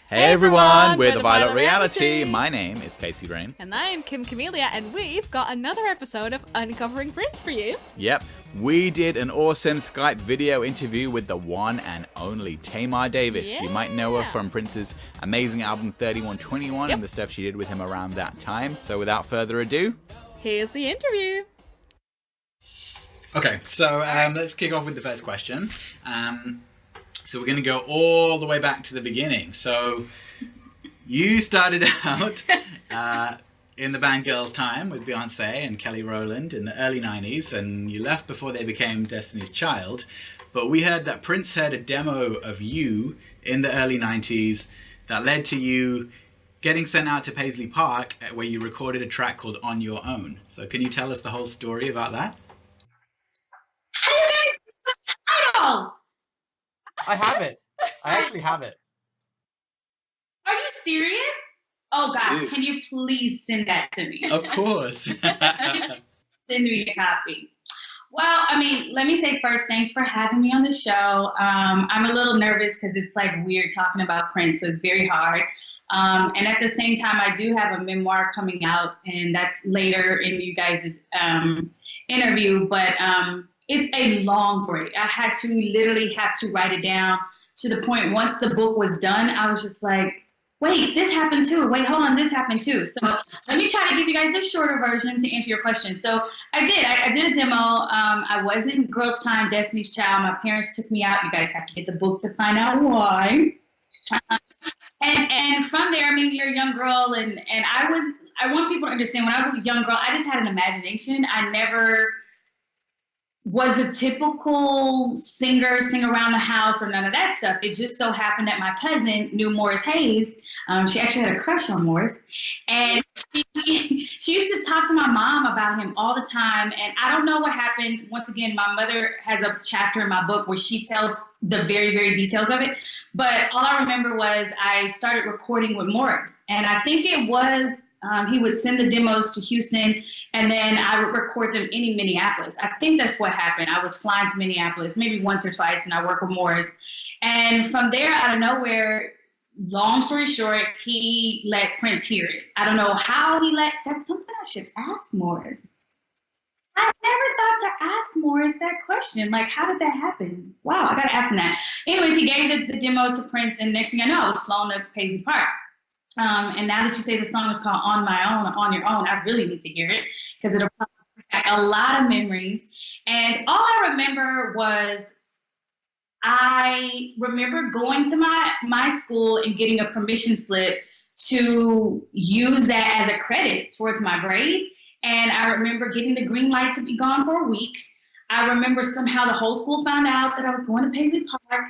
Hey everyone, we're the Violet Reality. My name is Casey Rain. And I am Kim Camellia, and we've got another episode of Uncovering Prince for you. Yep, we did an awesome Skype video interview with the one and only Támar Davis. Yeah. You might know her from Prince's amazing album 3121 and the stuff she did with him around that time. So without further ado, here's the interview. Okay, so let's kick off with the first question. So we're going to go all the way back to the beginning. So you started out in the band Girls' Time with Beyonce and Kelly Rowland in the early 90s, and you left before they became Destiny's Child. But we heard that Prince heard a demo of you in the early 90s that led to you getting sent out to Paisley Park, where you recorded a track called On Your Own. So can you tell us the whole story about that? How do you guys know? I have it. I actually have it. Are you serious? Oh gosh, Dude. can you please send that to me? Of course. Send me a copy. Well, I mean, let me say first, thanks for having me on the show. I'm a little nervous because it's like weird talking about Prince, so it's very hard. And at the same time, I do have a memoir coming out, and that's later in you guys' interview, but it's a long story. I had to literally have to write it down to the point once the book was done, I was just like, wait, this happened too. Wait, hold on, this happened too. So let me try to give you guys this shorter version to answer your question. So I did a demo. I was in Girls' Time, Destiny's Child. My parents took me out. You guys have to get the book to find out why. And from there, I mean, you're a young girl, and I want people to understand, when I was a young girl, I just had an imagination. I never was the typical singer, sing around the house or none of that stuff. It just so happened that my cousin knew Morris Hayes. She actually had a crush on Morris. And she used to talk to my mom about him all the time. And I don't know what happened. Once again, my mother has a chapter in my book where she tells the very, very details of it. But all I remember was I started recording with Morris. And I think it was, he would send the demos to Houston, and then I would record them in Minneapolis. I think that's what happened. I was flying to Minneapolis maybe once or twice, and I worked with Morris. And from there, out of nowhere, long story short, he let Prince hear it. I don't know how that's something I should ask Morris. I never thought to ask Morris that question. Like, how did that happen? Wow, I got to ask him that. Anyways, he gave the demo to Prince, and next thing I know, I was flown to Paisley Park. And now that you say the song is called On My Own, or On Your Own, I really need to hear it because it'll bring back a lot of memories. And all I remember was I remember going to my school and getting a permission slip to use that as a credit towards my grade. And I remember getting the green light to be gone for a week. I remember somehow the whole school found out that I was going to Paisley Park.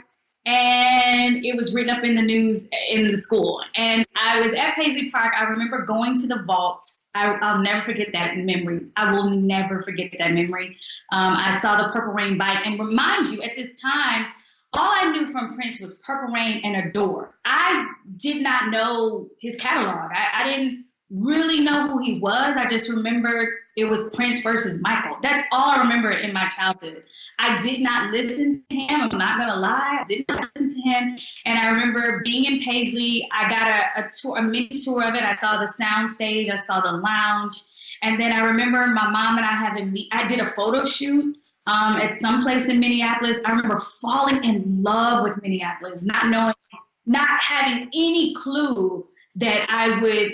And it was written up in the news in the school. And I was at Paisley Park. I remember going to the vault. I'll never forget that memory. I will never forget that memory. I saw the Purple Rain bike. And remind you, at this time, all I knew from Prince was Purple Rain and Adore. I did not know his catalog. I didn't really know who he was. I just remembered it was Prince versus Michael. That's all I remember in my childhood. I did not listen to him. I'm not going to lie. I did not listen to him. And I remember being in Paisley. I got a mini tour of it. I saw the sound stage. I saw the lounge. And then I remember my mom and I did a photo shoot at some place in Minneapolis. I remember falling in love with Minneapolis, not having any clue that I would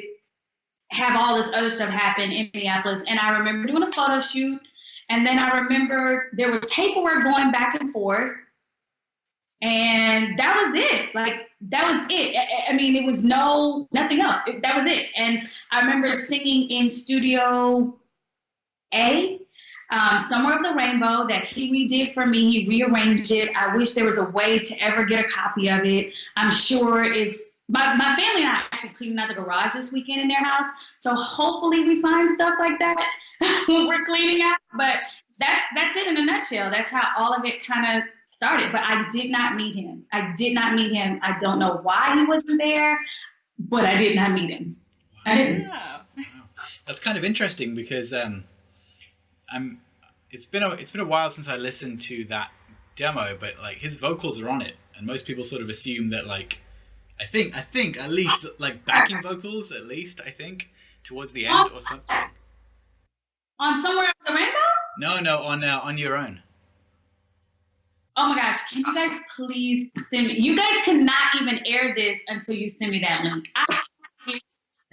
have all this other stuff happen in Minneapolis. And I remember doing a photo shoot. And then I remember there was paperwork going back and forth. And that was it. Like, that was it. I mean, it was nothing else. That was it. And I remember singing in Studio A, Somewhere of the Rainbow, that he redid for me. He rearranged it. I wish there was a way to ever get a copy of it. I'm sure if my family and I are actually cleaning out the garage this weekend in their house. So hopefully we find stuff like that when we're cleaning out. But that's it in a nutshell. That's how all of it kind of started. But I did not meet him. I don't know why he wasn't there, but I did not meet him. I didn't. Wow. That's kind of interesting because it's been a while since I listened to that demo, but like his vocals are on it, and most people sort of assume that like I think at least like backing vocals at least I think towards the end or something. Yes. On Somewhere Over the Rainbow? No, on your own. Oh my gosh, can you guys please send me? You guys cannot even air this until you send me that link.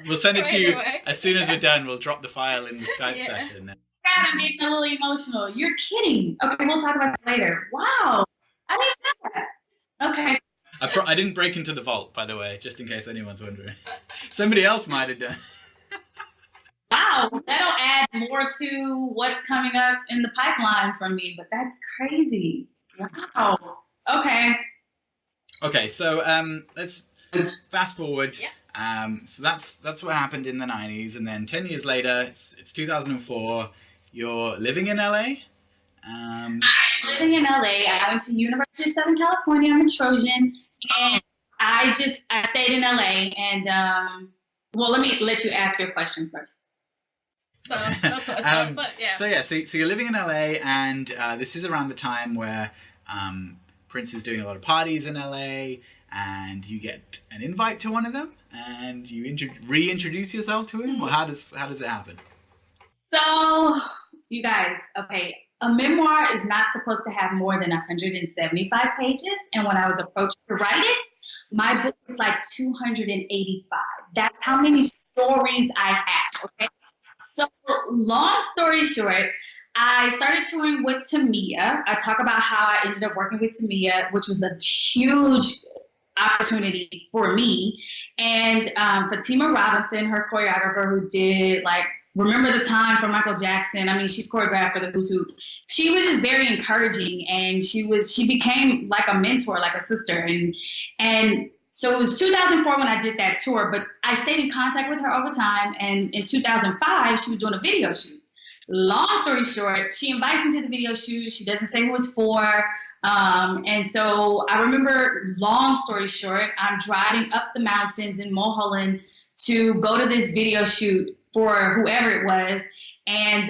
We'll send it to you Anyway. as soon as we're done. We'll drop the file in the Skype Yeah. session. God, I'm getting a little emotional. You're kidding. Okay, we'll talk about that later. Wow. I didn't know that. Okay. I didn't break into the vault, by the way, just in case anyone's wondering. Somebody else might have done. Wow, that'll add more to what's coming up in the pipeline from me, but that's crazy. Wow. Okay. Okay, so let's fast forward. Yeah. So that's what happened in the 90s, and then 10 years later, it's 2004. You're living in LA. I'm living in LA. I went to University of Southern California. I'm a Trojan, and I stayed in LA. And well, let me let you ask your question first. So that's what. Yeah. So you're living in LA, and this is around the time where Prince is doing a lot of parties in LA, and you get an invite to one of them, and you reintroduce yourself to him. Or how does it happen? So, you guys, okay, a memoir is not supposed to have more than 175 pages, and when I was approached to write it, my book was like 285. That's how many stories I have, okay? So, long story short, I started touring with Tamia. I talk about how I ended up working with Tamia, which was a huge opportunity for me. And Fatima Robinson, her choreographer, who did like Remember the Time for Michael Jackson. I mean, she's choreographed for the Who's Who. She was just very encouraging, and she became like a mentor, like a sister. And so it was 2004 when I did that tour, but I stayed in contact with her over time. And in 2005, she was doing a video shoot. Long story short, she invites me to the video shoot. She doesn't say who it's for. And so I remember, long story short, I'm driving up the mountains in Mulholland to go to this video shoot for whoever it was. And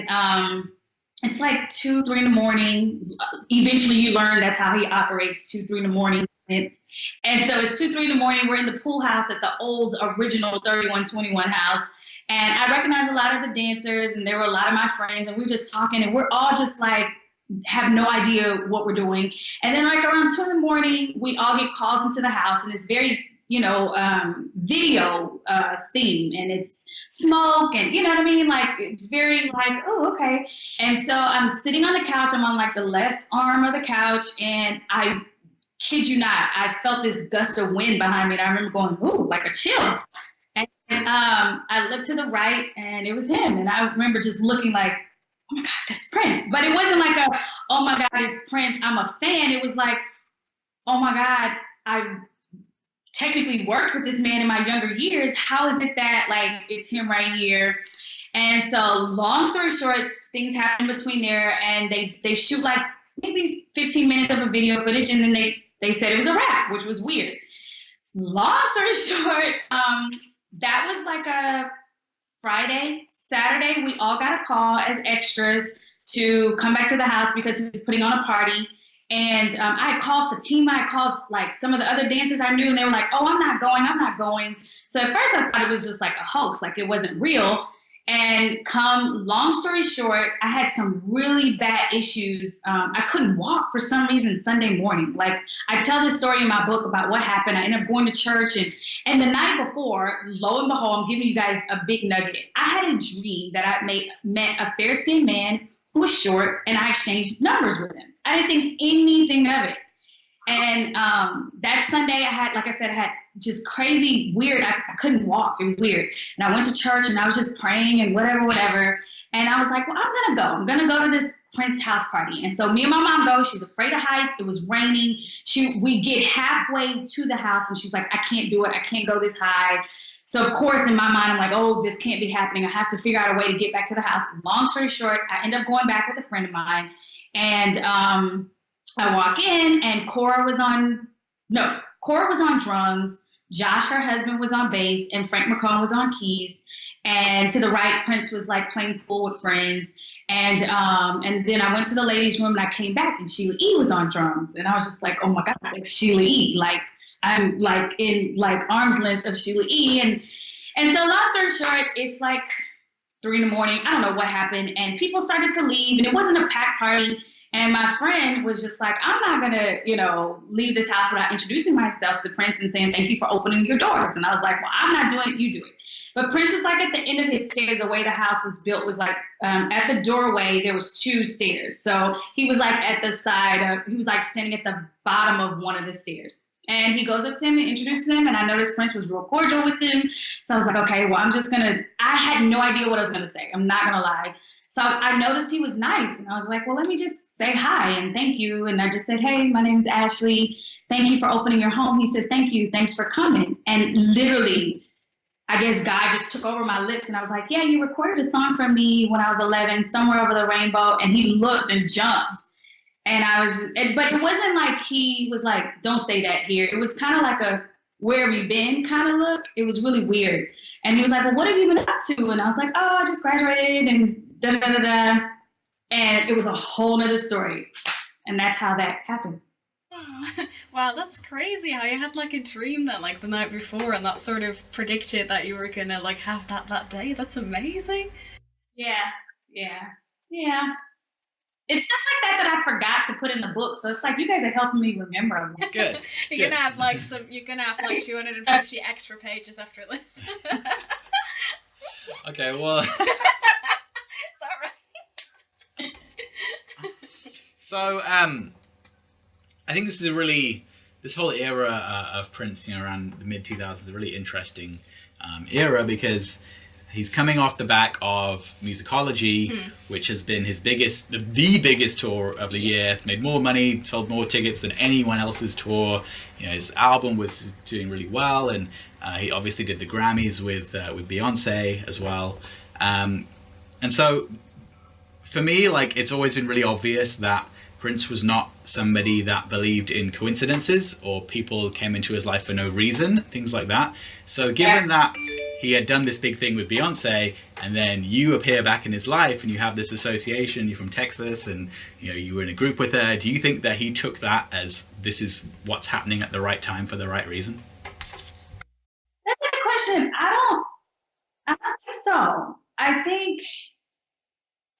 it's like 2, 3 in the morning. Eventually you learn that's how he operates, 2, 3 in the morning. And so it's 2, 3 in the morning. We're in the pool house at the old original 3121 house. And I recognize a lot of the dancers, and there were a lot of my friends, and we're just talking, and we're all just like, have no idea what we're doing. And then like around 2 in the morning, we all get called into the house, and it's very, video theme, and it's smoke, and you know what I mean? Like, it's very like, oh, okay. And so I'm sitting on the couch. I'm on like the left arm of the couch, and I kid you not, I felt this gust of wind behind me, and I remember going, ooh, like a chill. And I looked to the right, and it was him. And I remember just looking like, oh my God, that's Prince. But it wasn't like oh my God, it's Prince, I'm a fan. It was like, oh my God, I technically worked with this man in my younger years. How is it that like it's him right here? And so long story short, things happen between there, and they shoot like maybe 15 minutes of a video footage, and then they said it was a wrap, which was weird. Long story short, that was like a Friday. Saturday, we all got a call as extras to come back to the house because he was putting on a party. And I called Fatima, I called like some of the other dancers I knew, and they were like, oh, I'm not going. So at first I thought it was just like a hoax, like it wasn't real. And long story short, I had some really bad issues. I couldn't walk for some reason Sunday morning. Like, I tell this story in my book about what happened. I ended up going to church, and the night before, lo and behold, I'm giving you guys a big nugget. I had a dream that I met a fair-skinned man who was short, and I exchanged numbers with him. I didn't think anything of it. And that Sunday, I had just crazy, weird, I couldn't walk. It was weird. And I went to church, and I was just praying and whatever. And I was like, well, I'm going to go to this Prince house party. And so me and my mom go. She's afraid of heights. It was raining. We get halfway to the house, and she's like, I can't do it. I can't go this high. So, of course, in my mind, I'm like, oh, this can't be happening. I have to figure out a way to get back to the house. Long story short, I end up going back with a friend of mine. And I walk in, and Cora was on drums. Josh, her husband, was on bass, and Frank McCone was on keys. And to the right, Prince was like playing pool with friends. And then I went to the ladies' room, and I came back, and Sheila E. was on drums. And I was just like, oh my God, like Sheila E., like I'm like in like arm's length of Sheila E. And so long story short, it's like 3 in the morning. I don't know what happened. And people started to leave, and it wasn't a packed party. And my friend was just like, I'm not going to, leave this house without introducing myself to Prince and saying, thank you for opening your doors. And I was like, well, I'm not doing it. You do it. But Prince was like at the end of his stairs. The way the house was built was like at the doorway, there was 2 stairs. So he was like at the side he was like standing at the bottom of one of the stairs. And he goes up to him and introduces him. And I noticed Prince was real cordial with him. So I was like, okay, well, I had no idea what I was going to say. I'm not going to lie. So I noticed he was nice. And I was like, well, let me just say hi and thank you. And I just said, hey, my name's Ashley. Thank you for opening your home. He said, thank you. Thanks for coming. And literally, I guess God just took over my lips. And I was like, yeah, you recorded a song for me when I was 11, Somewhere Over the Rainbow. And he looked and jumped. And but it wasn't like he was like, don't say that here. It was kind of like a, where have you been kind of look. It was really weird. And he was like, well, what have you been up to? And I was like, oh, I just graduated and da-da-da-da. And it was a whole nother story. And that's how that happened. Oh, wow, that's crazy how you had like a dream then like the night before and that sort of predicted that you were gonna like have that day. That's amazing. Yeah. It's stuff like that I forgot to put in the book. So it's like you guys are helping me remember. Good. You're gonna have like 250 extra pages after this. Okay, well. Is that right? So, I think this is this whole era of Prince, around the mid 2000s, is a really interesting era because he's coming off the back of Musicology, which has been his the biggest tour of the year. Made more money, sold more tickets than anyone else's tour. His album was doing really well, and he obviously did the Grammys with Beyonce as well. And so, for me, like it's always been really obvious that Prince was not somebody that believed in coincidences or people came into his life for no reason, things like that. So given that he had done this big thing with Beyonce and then you appear back in his life and you have this association, you're from Texas and you were in a group with her, do you think that he took that as this is what's happening at the right time for the right reason? That's a good question. I don't think so.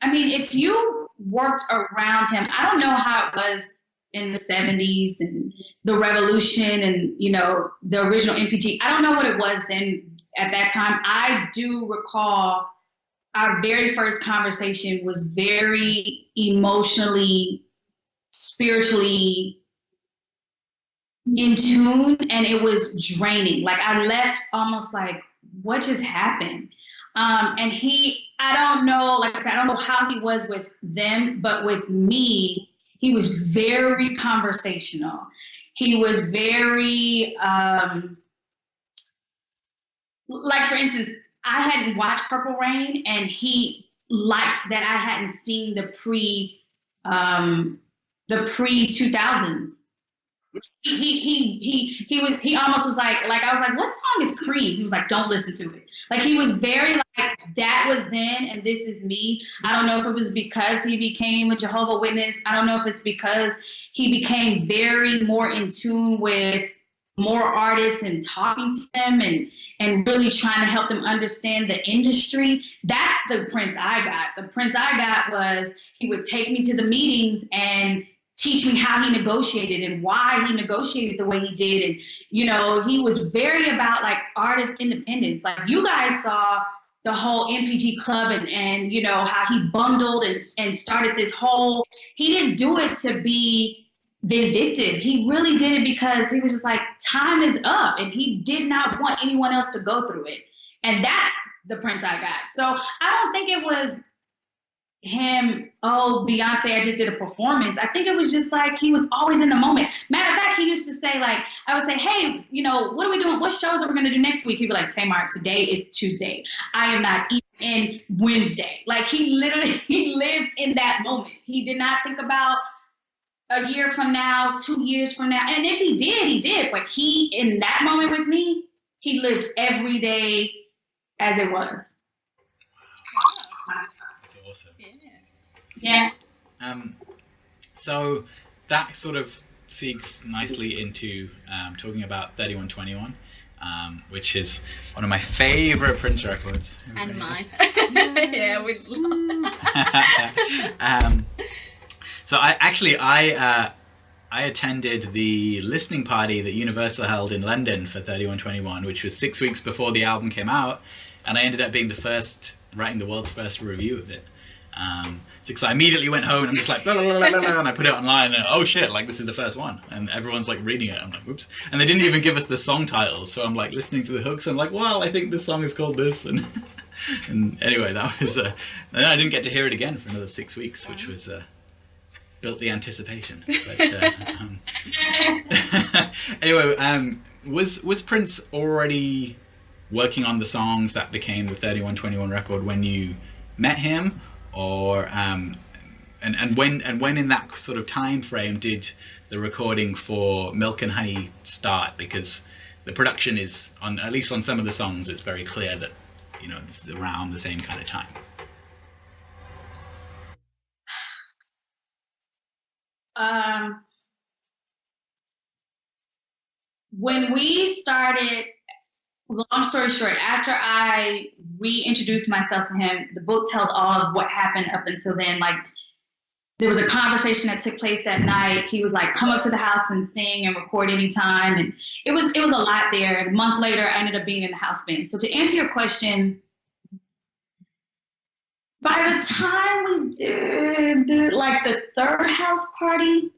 I mean, if you worked around him, I don't know how it was in the 70s and the revolution and, the original MPG. I don't know what it was then at that time. I do recall our very first conversation was very emotionally, spiritually in tune, and it was draining. Like I left almost like, what just happened? And I don't know, like I said, I don't know how he was with them, but with me, he was very conversational. He was very, like for instance, I hadn't watched Purple Rain and he liked that I hadn't seen the pre-2000s. He almost was like I was like, what song is Cream? He was like, don't listen to it. Like he was very like, that was then and this is me. I don't know if it was because he became a Jehovah's Witness. I don't know if it's because he became very more in tune with more artists and talking to them and really trying to help them understand the industry. That's the Prince I got. The Prince I got was he would take me to the meetings and teach me how he negotiated and why he negotiated the way he did. And, he was very about like artist independence. Like you guys saw the whole MPG club and how he bundled and started this whole, he didn't do it to be vindictive. He really did it because he was just like, time is up and he did not want anyone else to go through it. And that's the Prince I got. So I don't think it was him, oh, Beyonce, I just did a performance. I think it was just like he was always in the moment. Matter of fact, he used to say like, I would say, hey, what are we doing? What shows are we going to do next week? He'd be like, Tamar, today is Tuesday. I am not even in Wednesday. Like he lived in that moment. He did not think about a year from now, 2 years from now. And if he did, he did. But in that moment with me, he lived every day as it was. That's awesome. Yeah. So that sort of segues nicely into talking about 3121, which is one of my favorite Prince records. And mine. Yeah, we'd love. So I attended the listening party that Universal held in London for 3121, which was 6 weeks before the album came out, and I ended up being writing the world's first review of it. Because I immediately went home and I'm just like, blah, blah, blah, blah, blah, and I put it online and oh shit, like this is the first one, and everyone's like reading it. I'm like, whoops. And they didn't even give us the song titles, so I'm like listening to the hooks. I'm like, well, I think this song is called this, and anyway, that was and then I didn't get to hear it again for another 6 weeks, which was built the anticipation. But anyway, was Prince already working on the songs that became the 3121 record when you met him, or and when in that sort of time frame did the recording for Milk and Honey start? Because the production is at least on some of the songs, it's very clear that this is around the same kind of time. When we started, long story short, after I reintroduced myself to him, the book tells all of what happened up until then. Like, there was a conversation that took place that night. He was like, come up to the house and sing and record anytime. And it was a lot there. And a month later, I ended up being in the house band. So to answer your question, by the time we did like the third house party,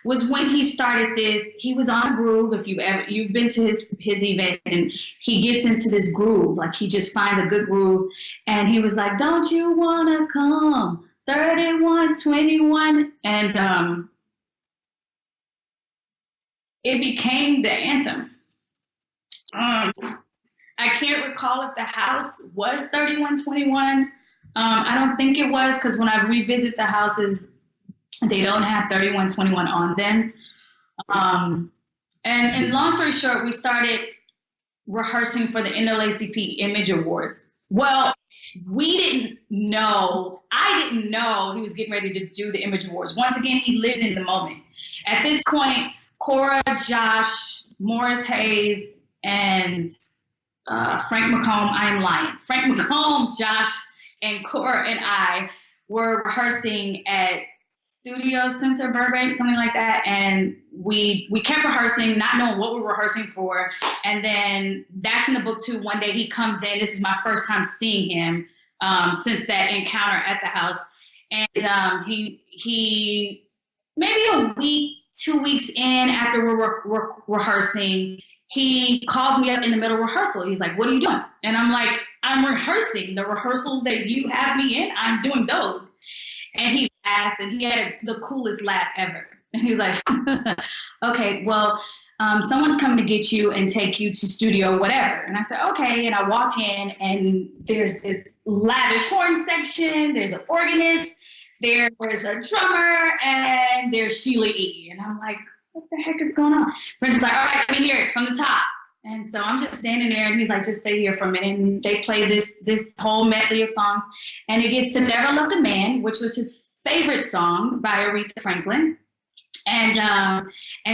was when he started this. He was on a groove. If you've been to his event, and he gets into this groove, like he just finds a good groove, and he was like, "Don't you wanna come 3121?" And it became the anthem. I can't recall if the house was 3121. I don't think it was, because when I revisit the houses, they don't have 3121 on them. And long story short, we started rehearsing for the NAACP Image Awards. Well, I didn't know he was getting ready to do the Image Awards. Once again, he lived in the moment. At this point, Cora, Josh, Morris Hayes, and Frank McComb, I am lying. Frank McComb, Josh, and Cora and I were rehearsing at Studio Center Burbank, something like that, and we kept rehearsing, not knowing what we were rehearsing for. And then that's in the book too. One day he comes in. This is my first time seeing him since that encounter at the house, and he maybe a week, 2 weeks in after we're rehearsing, he calls me up in the middle of rehearsal. He's like, "What are you doing?" And I'm like, "I'm rehearsing. The rehearsals that you have me in, I'm doing those." And he laughed, and he had the coolest laugh ever. And he was like, "Okay, well, someone's coming to get you and take you to studio, whatever." And I said, "Okay." And I walk in, and there's this lavish horn section, there's an organist, there's a drummer, and there's Sheila E. And I'm like, what the heck is going on? Prince is like, "All right, let me hear it from the top." And so I'm just standing there, and he's like, "Just stay here for a minute." And they play this whole medley of songs, and it gets to "Never Loved a Man," which was his favorite song by Aretha Franklin. And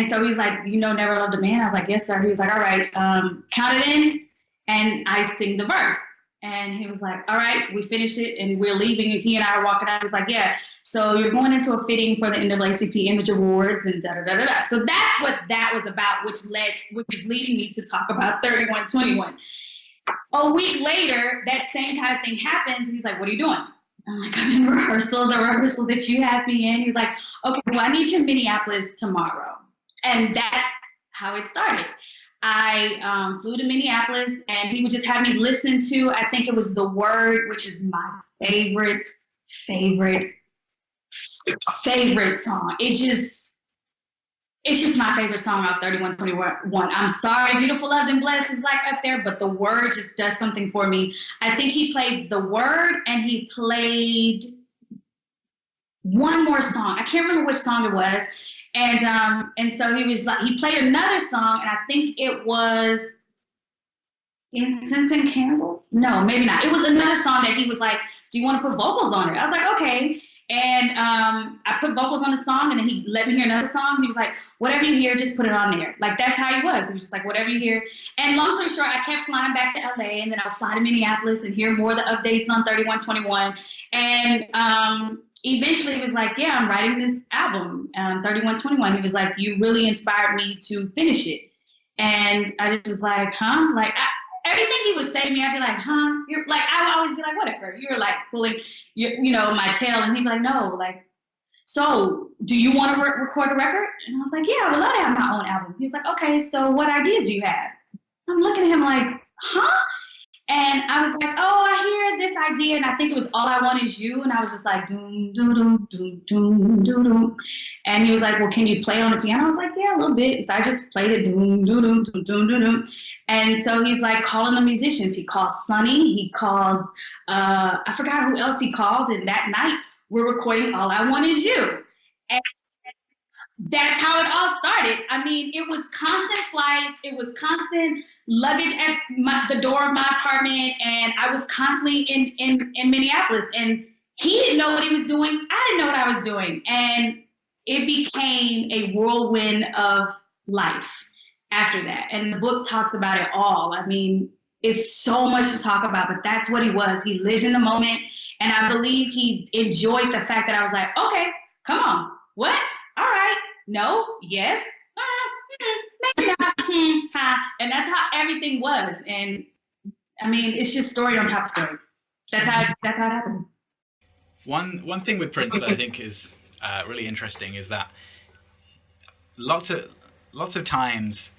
so he's like, "Never Loved a Man?" I was like, "Yes, sir." He was like, "All right, count it in," and I sing the verse. And he was like, "All right," we finished it, and we're leaving, and he and I are walking out. He was like, "Yeah, so you're going into a fitting for the NAACP Image Awards," and da-da-da-da-da. So that's what that was about, which is leading me to talk about 3121. A week later, that same kind of thing happens. He's like, "What are you doing?" I'm like, "I'm in rehearsal, the rehearsal that you have me in." He's like, "Okay, well, I need you in Minneapolis tomorrow." And that's how it started. I flew to Minneapolis, and he would just have me listen to, I think it was The Word, which is my favorite song. It's just my favorite song off 3121. I'm sorry, Beautiful, Loved, and Blessed is like up there, but The Word just does something for me. I think he played The Word, and he played one more song. I can't remember which song it was. And so he played another song, and I think it was Incense and Candles. No, maybe not. It was another song that he was like, "Do you want to put vocals on it?" I was like, "Okay." And I put vocals on the song, and then he let me hear another song. And he was like, whatever you hear, just put it on there. Like, that's how he was. He was just like, whatever you hear. And long story short, I kept flying back to LA, and then I would fly to Minneapolis and hear more of the updates on 3121. And eventually he was like, yeah, I'm writing this album, 3121. He was like, you really inspired me to finish it. And I just was like, huh? Like, everything he would say to me, I'd be like, huh? You're like, I would always be like, whatever. You're like pulling, you know, my tail. And he'd be like, no, like, so do you want to record a record? And I was like, yeah, I would love to have my own album. He was like, okay, so what ideas do you have? I'm looking at him like, huh? And I was like, oh, I hear this idea, and I think it was All I Want Is You. And I was just like, doom, doom, doom, doom, doom, doom, doom. And he was like, well, can you play on the piano? I was like, yeah, a little bit. So I just played it, doom, doom, doom, doom, doom, doom, doom. And so he's like calling the musicians. He calls Sonny. He calls, I forgot who else he called. And that night, we're recording All I Want Is You. And that's how it all started. I mean, it was constant flights. It was constant luggage at the door of my apartment, and I was constantly in Minneapolis, and he didn't know what he was doing. I didn't know what I was doing, and it became a whirlwind of life after that. And the book talks about it all. I mean, it's so much to talk about, but that's what he was. He lived in the moment, and I believe he enjoyed the fact that I was like, okay, come on, what? All right, no, yes, maybe not, and that's how everything was. And I mean, it's just story on top of story. That's how it happened. One thing with Prince that I think is really interesting is that lots of times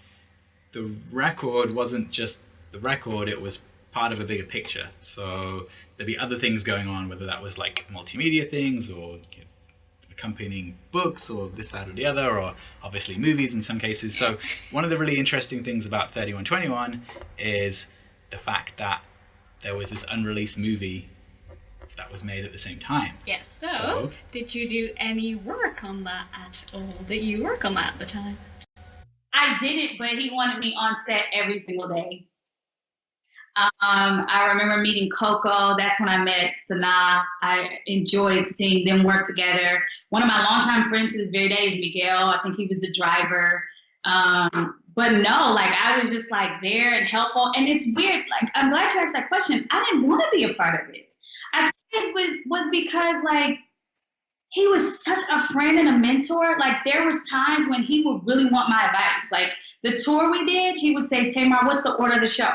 the record wasn't just the record; it was part of a bigger picture. So there'd be other things going on, whether that was like multimedia things or accompanying books or this, that, or the other, or obviously movies in some cases. So one of the really interesting things about 3121 is the fact that there was this unreleased movie that was made at the same time. Yes. So did you do any work on that at all? Did you work on that at the time? I didn't, but he wanted me on set every single day. I remember meeting Coco. That's when I met Sanaa. I enjoyed seeing them work together. One of my longtime friends to this very day is Miguel. I think he was the driver. But no, like, I was just like there and helpful. And it's weird. Like, I'm glad you asked that question. I didn't want to be a part of it. I think it was because, like, he was such a friend and a mentor. Like, there was times when he would really want my advice. Like, the tour we did, he would say, Tamar, what's the order of the show?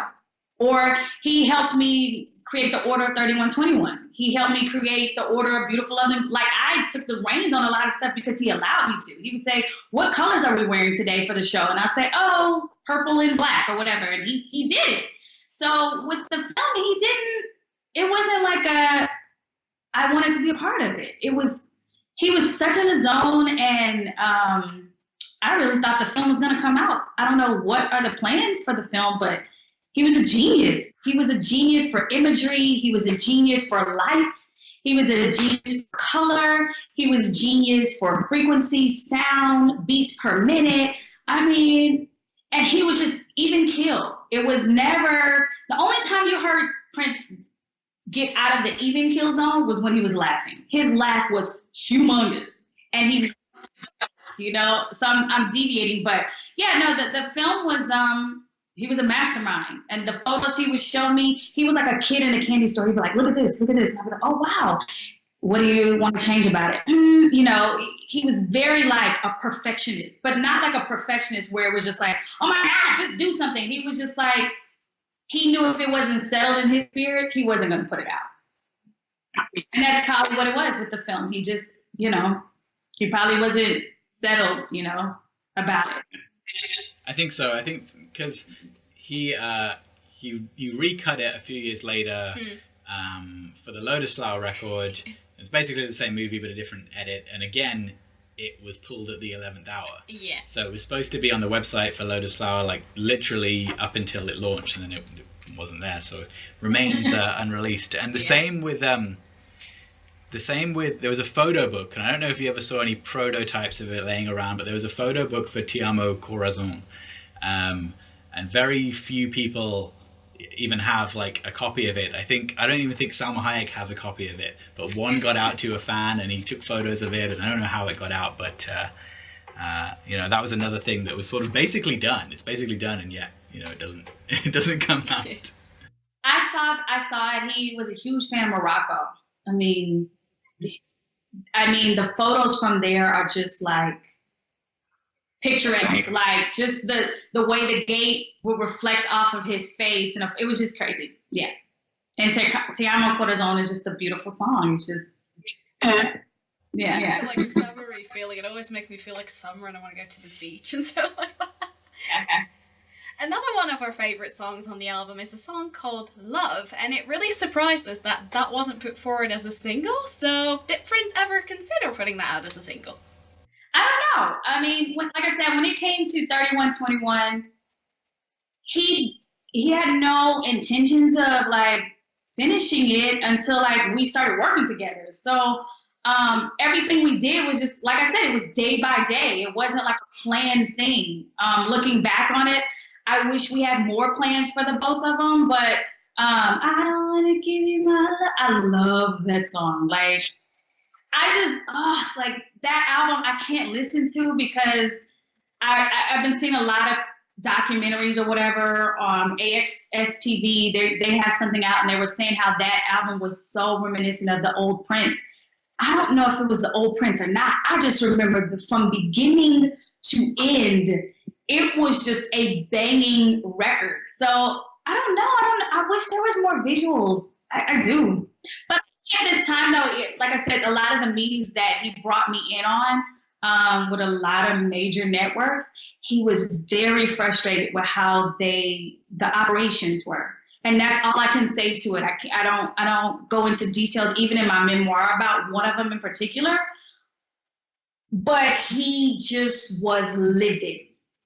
Or he helped me create the order of 3121. He helped me create the order of Beautiful London. Like, I took the reins on a lot of stuff because he allowed me to. He would say, what colors are we wearing today for the show? And I'd say, oh, purple and black or whatever. And he did it. So with the film, it wasn't like I wanted to be a part of it. He was such in the zone, and I really thought the film was gonna come out. I don't know what are the plans for the film, but he was a genius. He was a genius for imagery. He was a genius for lights. He was a genius for color. He was a genius for frequency, sound, beats per minute. I mean, and he was just even keel. It was never, the only time you heard Prince get out of the even keel zone was when he was laughing. His laugh was humongous. And he, you know, so I'm deviating, but yeah, no, the film was, he was a mastermind. And the photos he would show me, he was like a kid in a candy store. He'd be like, look at this, look at this. I'd be like, oh, wow. What do you want to change about it? You know, he was very like a perfectionist, but not like a perfectionist where it was just like, oh my God, just do something. He was just like, he knew if it wasn't settled in his spirit, he wasn't going to put it out. And that's probably what it was with the film. He just, you know, he probably wasn't settled, you know, about it. I think so. I think because he recut it a few years later for the Lotus Flower record. It's basically the same movie but a different edit, and again it was pulled at the 11th hour. Yeah. So it was supposed to be on the website for Lotus Flower like literally up until it launched, and then it wasn't there, so it remains unreleased. And the same with there was a photo book, and I don't know if you ever saw any prototypes of it laying around, but there was a photo book for Ti Amo Corazon, and very few people even have like a copy of it. I don't even think Salma Hayek has a copy of it, but one got out to a fan and he took photos of it, and I don't know how it got out, but that was another thing that was sort of basically done. It's basically done, and yet it doesn't come out. I saw it. He was a huge fan of Morocco. I mean, the photos from there are just like picturesque, like just the way the gate would reflect off of his face, and it was just crazy. Yeah. And Te Amo Corazon is just a beautiful song. It's just yeah. Like a summery feeling. It always makes me feel like summer and I want to go to the beach and stuff like that. Okay. Another one of our favourite songs on the album is a song called Love, and it really surprised us that that wasn't put forward as a single. So did Prince ever consider putting that out as a single? I don't know. I mean, like I said, when it came to 3121, he had no intentions of like finishing it until like we started working together. So everything we did was just, like I said, it was day by day. It wasn't like a planned thing. Looking back on it, I wish we had more plans for the both of them, but I don't want to give you my love. I love that song. Like, I just, like that album I can't listen to because I've been seeing a lot of documentaries or whatever on AXS TV. They have something out and they were saying how that album was so reminiscent of the old Prince. I don't know if it was the old Prince or not. I just remember from beginning to end, it was just a banging record. So I don't know. I wish there was more visuals. I do. But at this time, though, like I said, a lot of the meetings that he brought me in on with a lot of major networks, he was very frustrated with how the operations were. And that's all I can say to it. I don't go into details, even in my memoir, about one of them in particular. But he just was livid.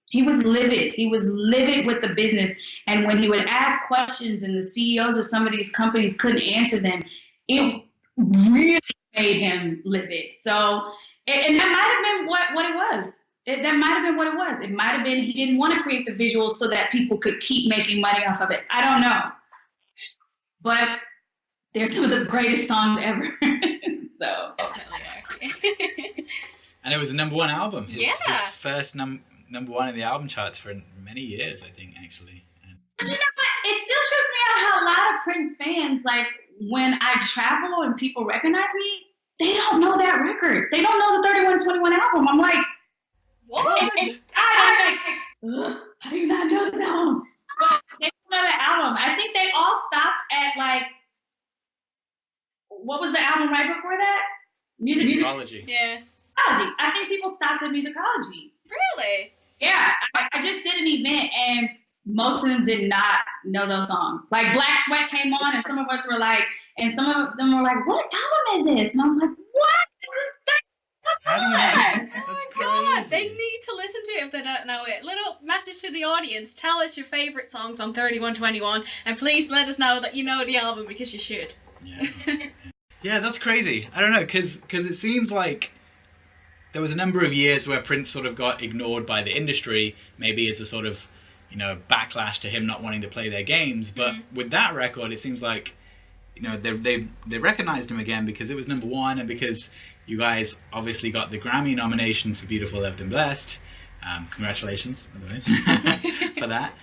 He was livid. He was livid with the business. And when he would ask questions and the CEOs of some of these companies couldn't answer them, it really made him livid. So, and that might have been what it was. That might have been what it was. It might have been he didn't want to create the visuals so that people could keep making money off of it. I don't know. But they're some of the greatest songs ever. So. And it was a #1 album. His first number one in the album charts for many years, I think, actually. But you know what? It still trips me out how a lot of Prince fans, like, when I travel and people recognize me, they don't know that record. They don't know the 3121 album. I'm like, what? And I'm like, how do you not know this album? But they don't know the album. I think they all stopped at, like, what was the album right before that? Musicology. Yeah. Musicology. I think people stopped at Musicology. Really? Yeah, I just did an event and most of them did not know those songs. Like Black Sweat came on and some of us were like, and some of them were like, what album is this? And I was like, what? How do you know? Oh my god, they need to listen to it if they don't know it. Little message to the audience, tell us your favourite songs on 3121 and please let us know that you know the album because you should. Yeah, yeah, that's crazy. I don't know, because it seems like there was a number of years where Prince sort of got ignored by the industry, maybe as a sort of, backlash to him not wanting to play their games. But with that record, it seems like, they recognized him again because it was #1 and because you guys obviously got the Grammy nomination for Beautiful, Loved and Blessed. Congratulations, by the way, for that,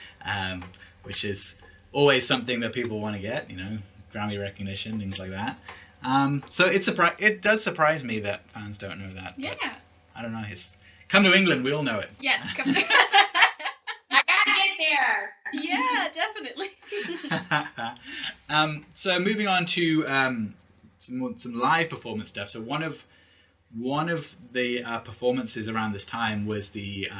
which is always something that people want to get, Grammy recognition, things like that. So it does surprise me that fans don't know that. Yeah. But I don't know. It's come to England, we all know it. Yes, come to. I gotta get there. Yeah, definitely. So moving on to some live performance stuff. So one of the performances around this time was the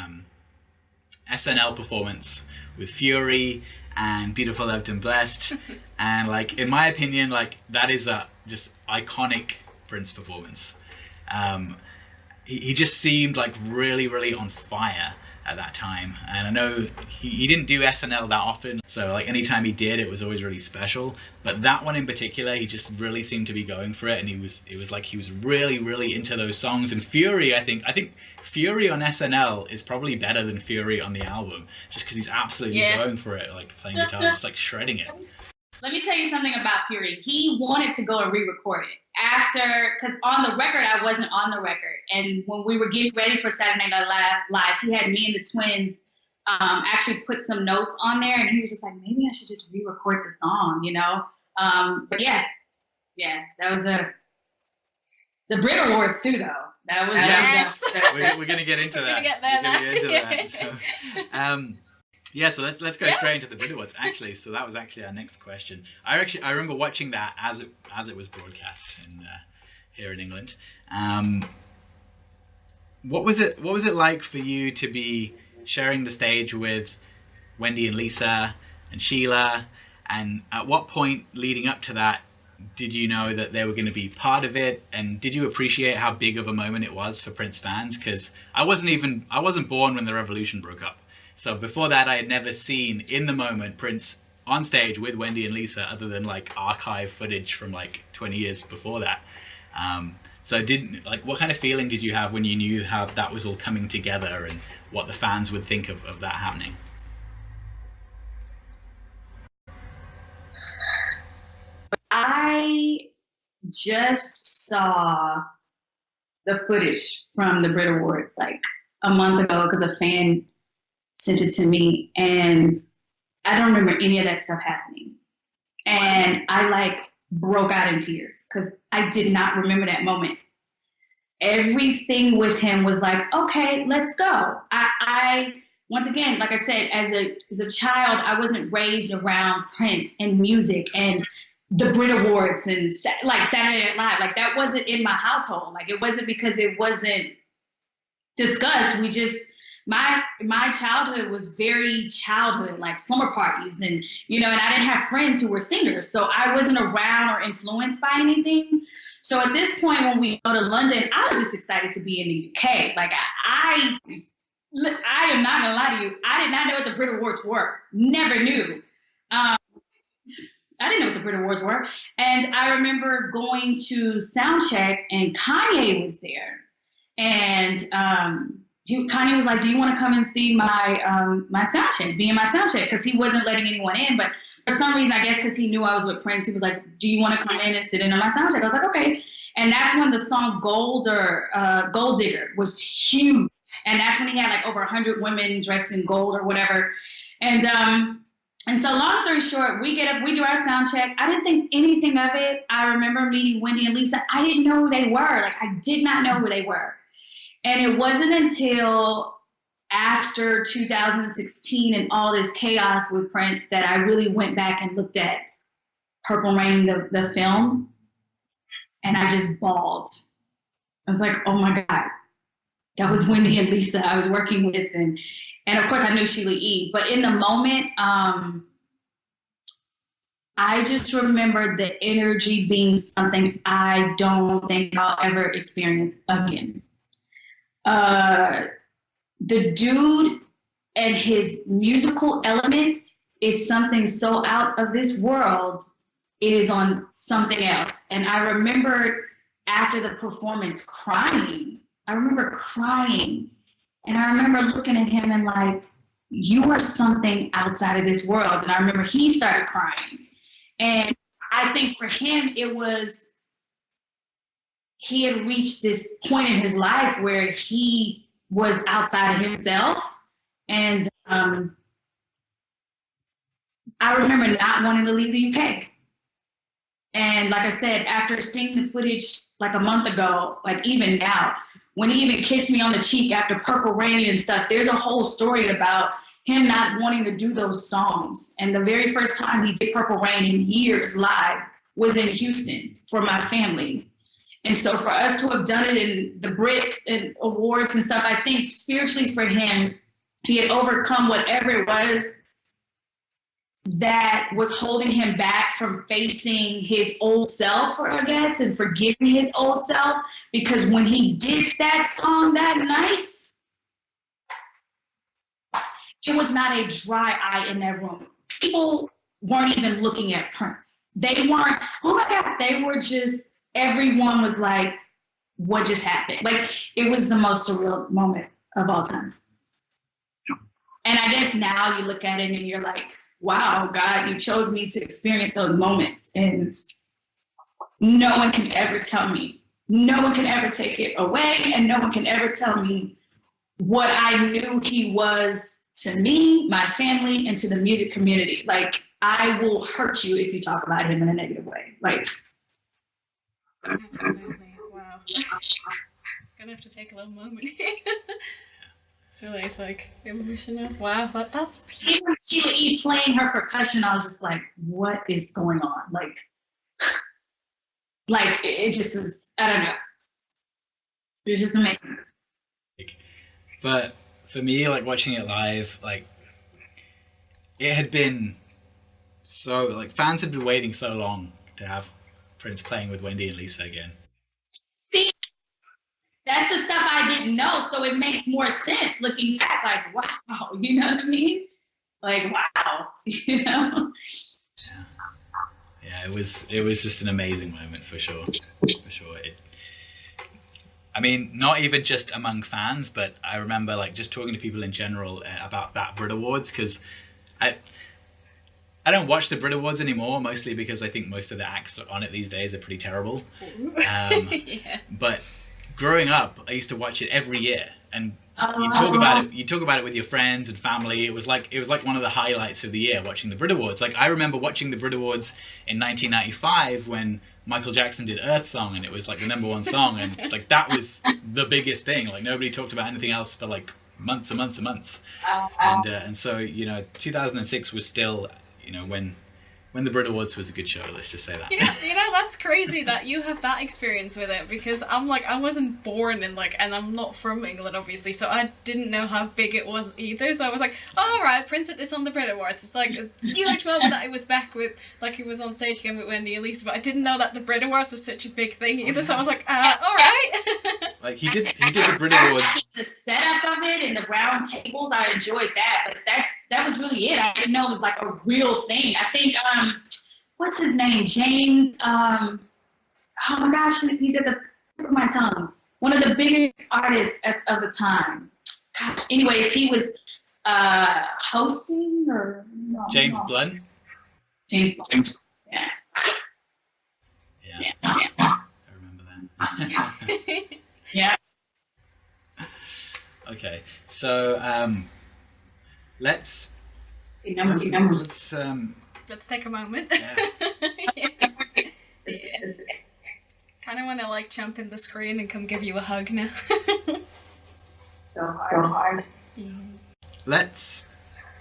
SNL performance with Fury and Beautiful, Loved and Blessed. And like, in my opinion, like that is a just iconic Prince performance. He just seemed like really, really on fire. at that time. And I know he didn't do SNL that often, so like anytime he did, it was always really special. But that one in particular, he just really seemed to be going for it, and it was like he was really, really into those songs. And Fury, I think Fury on SNL is probably better than Fury on the album, just because he's absolutely going for it, like playing guitar, just like shredding it. Let me tell you something about Fury. He wanted to go and re-record it after, because on the record, I wasn't on the record. And when we were getting ready for Saturday Night Live, he had me and the twins actually put some notes on there. And he was just like, maybe I should just re-record the song, you know? But yeah, that was the Brit Awards too, though. That was Yes. We're gonna get into that. Yeah, so let's go straight into the Brit Awards. Actually, so that was actually our next question. I remember watching that as it was broadcast here in England. What was it like for you to be sharing the stage with Wendy and Lisa and Sheila? And at what point leading up to that did you know that they were going to be part of it? And did you appreciate how big of a moment it was for Prince fans? Because I wasn't born when the revolution broke up. So before that, I had never seen in the moment Prince on stage with Wendy and Lisa, other than like archive footage from like 20 years before that. So what kind of feeling did you have when you knew how that was all coming together and what the fans would think of that happening? I just saw the footage from the Brit Awards like a month ago because a fan sent it to me, and I don't remember any of that stuff happening. And I like broke out in tears because I did not remember that moment. Everything with him was like, okay, let's go. I once again, like I said, as a child, I wasn't raised around Prince and music and the Brit Awards and like Saturday Night Live. Like that wasn't in my household. Like it wasn't because it wasn't discussed. We just, my childhood was very childhood, like slumber parties and, you know, and I didn't have friends who were singers. So I wasn't around or influenced by anything. So at this point, when we go to London, I was just excited to be in the UK. Like I am not gonna lie to you. I did not know what the Brit Awards were. Never knew. I didn't know what the Brit Awards were. And I remember going to soundcheck and Kanye was there. And Kanye was like, do you want to come and see my my soundcheck, be in my soundcheck? Because he wasn't letting anyone in. But for some reason, I guess because he knew I was with Prince, he was like, do you want to come in and sit in on my soundcheck? I was like, okay. And that's when the song Gold Digger was huge. And that's when he had like over 100 women dressed in gold or whatever. And so long story short, we get up, we do our sound check. I didn't think anything of it. I remember meeting Wendy and Lisa. I didn't know who they were. Like I did not know who they were. And it wasn't until after 2016 and all this chaos with Prince that I really went back and looked at Purple Rain, the film, and I just bawled. I was like, oh my God, that was Wendy and Lisa I was working with. And of course I knew Sheila E. But in the moment, I just remember the energy being something I don't think I'll ever experience again. The dude and his musical elements is something so out of this world. It is on something else. And I remember after the performance crying. I remember crying. And I remember looking at him and like, you are something outside of this world. And I remember he started crying. And I think for him, it was, he had reached this point in his life where he was outside of himself. And I remember not wanting to leave the UK. And like I said, after seeing the footage like a month ago, like even now, when he even kissed me on the cheek after Purple Rain and stuff, there's a whole story about him not wanting to do those songs. And the very first time he did Purple Rain in years live was in Houston for my family. And so for us to have done it in the Brit and Awards and stuff, I think spiritually for him, he had overcome whatever it was that was holding him back from facing his old self, I guess, and forgiving his old self. Because when he did that song that night, it was not a dry eye in that room. People weren't even looking at Prince. They weren't, oh my God, they were just, everyone was like, what just happened? Like, it was the most surreal moment of all time. And I guess now you look at it and you're like, wow, God, you chose me to experience those moments. And no one can ever tell me, no one can ever take it away, and no one can ever tell me what I knew he was to me, my family, and to the music community. Like, I will hurt you if you talk about him in a negative way. Like, absolutely. Wow. Gonna have to take a little moment here. It's really like emotional. Wow, that's even Sheila E. playing her percussion, I was just like, what is going on? Like it just is, I don't know. It was just amazing. But for me, like watching it live, like it had been so, like fans had been waiting so long to have Prince playing with Wendy and Lisa again. See, that's the stuff I didn't know, so it makes more sense looking back. Like, wow, you know what I mean? Like, wow, you know? Yeah, it was just an amazing moment for sure. For sure. I mean, not even just among fans, but I remember like just talking to people in general about that Brit Awards, because I don't watch the Brit Awards anymore, mostly because I think most of the acts on it these days are pretty terrible. Yeah. But growing up, I used to watch it every year, and you talk about it. You talk about it with your friends and family. It was like one of the highlights of the year, watching the Brit Awards. Like I remember watching the Brit Awards in 1995 when Michael Jackson did Earth Song, and it was like the #1 song, and like that was the biggest thing. Like nobody talked about anything else for like months and months and months. And so 2006 was still when the Brit Awards was a good show. Let's just say that. You know that's crazy that you have that experience with it, because I'm like, I wasn't born in and I'm not from England obviously, so I didn't know how big it was either. So I was like, oh, all right, Prince did this on the Brit Awards. It's like a huge moment that he was back with, like he was on stage again with Wendy and Lisa, but I didn't know that the Brit Awards was such a big thing either. So I was like, all right. Like he did the Brit Awards. The setup of it and the round tables, I enjoyed that, but that was really it. I didn't know it was like a real thing. I think what's his name? James oh my gosh, he's at the tip of my tongue. One of the biggest artists of the time. Gosh, anyways, he was hosting or no, James no. Blunt. James Blunt. Yeah. I remember that. Yeah. Okay, so let's Let's take a moment. Yeah. Kind of want to like jump in the screen and come give you a hug now. So hard. Yeah. Let's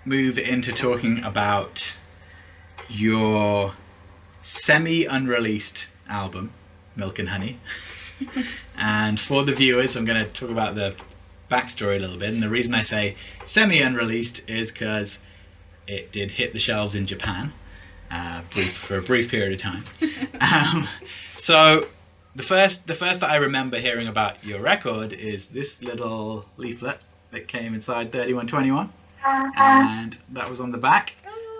move into talking about your semi-unreleased album, Milk and Honey. And for the viewers, I'm going to talk about the backstory a little bit. And the reason I say semi-unreleased is because it did hit the shelves in Japan for a brief period of time. So the first that I remember hearing about your record is this little leaflet that came inside 3121, and that was on the back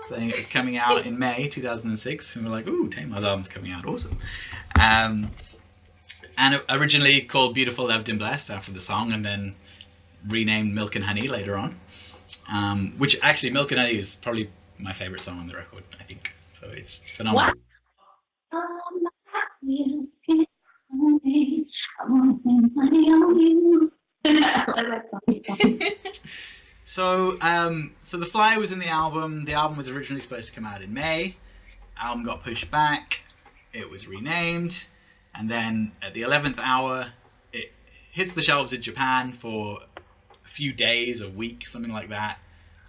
saying it was coming out in May 2006, and we're like, ooh, Tamar's album's coming out, awesome. And originally called Beautiful, Loved and Blessed after the song, and then renamed Milk and Honey later on. Which actually, Milk and Honey is probably my favorite song on the record, I think. So it's phenomenal. So the flyer was in the album. The album was originally supposed to come out in May. Album got pushed back. It was renamed, and then at the 11th hour, it hits the shelves in Japan for a few days, a week, something like that,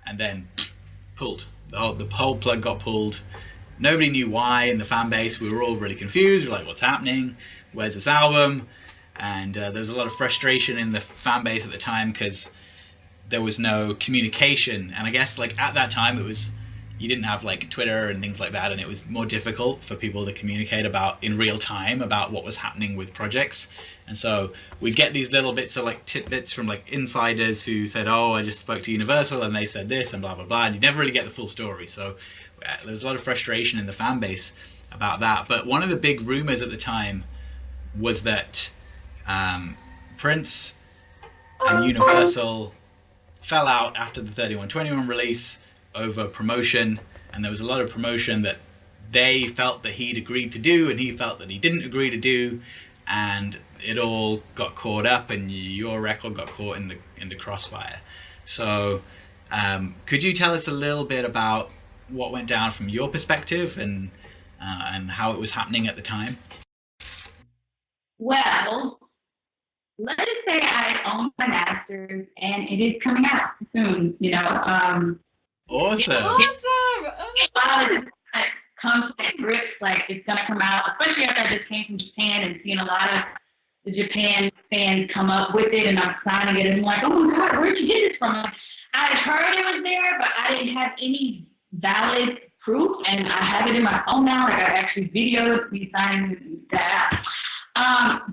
and then pulled. The whole plug got pulled. Nobody knew why in the fan base. We were all really confused. We were like, what's happening? Where's this album? And there was a lot of frustration in the fan base at the time because there was no communication. And I guess like at that time it was you didn't have like Twitter and things like that, and it was more difficult for people to communicate about in real time about what was happening with projects. And so we'd get these little bits of like tidbits from like insiders who said, oh, I just spoke to Universal and they said this and blah blah blah, and you never really get the full story. So there was a lot of frustration in the fan base about that. But one of the big rumors at the time was that Prince and Universal fell out after the 3121 release over promotion, and there was a lot of promotion that they felt that he'd agreed to do and he felt that he didn't agree to do, and it all got caught up and your record got caught in the crossfire. So could you tell us a little bit about what went down from your perspective and how it was happening at the time? Well, let's say I own my master's and it is coming out soon, you know. Awesome. Comes to grips, like it's gonna come out, especially after I just came from Japan and seeing a lot of the Japan fans come up with it, and I'm signing it, and I'm like, oh my God, where'd you get this from? I heard it was there, but I didn't have any valid proof, and I have it in my phone now. Like I actually videoed me signing that.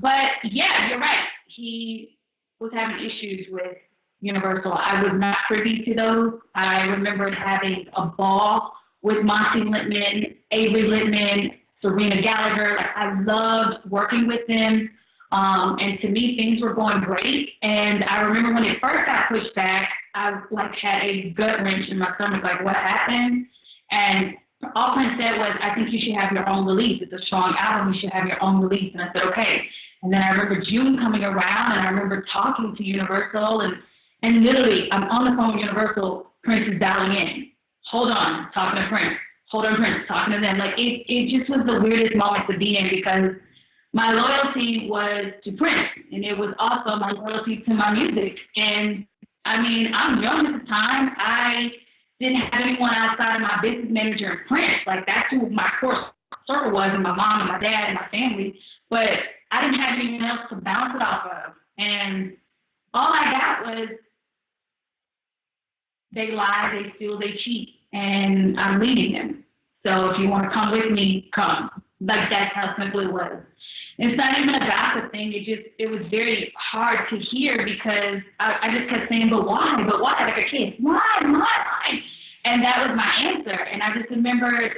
But yeah, you're right. He was having issues with Universal. I was not privy to those. I remembered having a ball with Monty Littman, Avery Littman, Serena Gallagher. Like I loved working with them. And to me, things were going great. And I remember when it first got pushed back, I like had a gut wrench in my stomach, like what happened? And all Prince said was, I think you should have your own release. It's a strong album. You should have your own release. And I said, okay. And then I remember June coming around, and I remember talking to Universal, and literally I'm on the phone with Universal. Prince is dialing in. Hold on, talking to Prince. Hold on, Prince, talking to them. Like it just was the weirdest moment to be in, because my loyalty was to Prince, and it was also my loyalty to my music. And I mean, I'm young at the time. I didn't have anyone outside of my business manager and Prince. Like that's who my core circle was, and my mom and my dad and my family. But I didn't have anyone else to bounce it off of. And all I got was, they lie, they steal, they cheat, and I'm leading them. So if you want to come with me, come. Like that's how simple it was. It's not even a gossip thing. It was very hard to hear, because I just kept saying, but why? But why? Like a kid, why? And that was my answer. And I just remember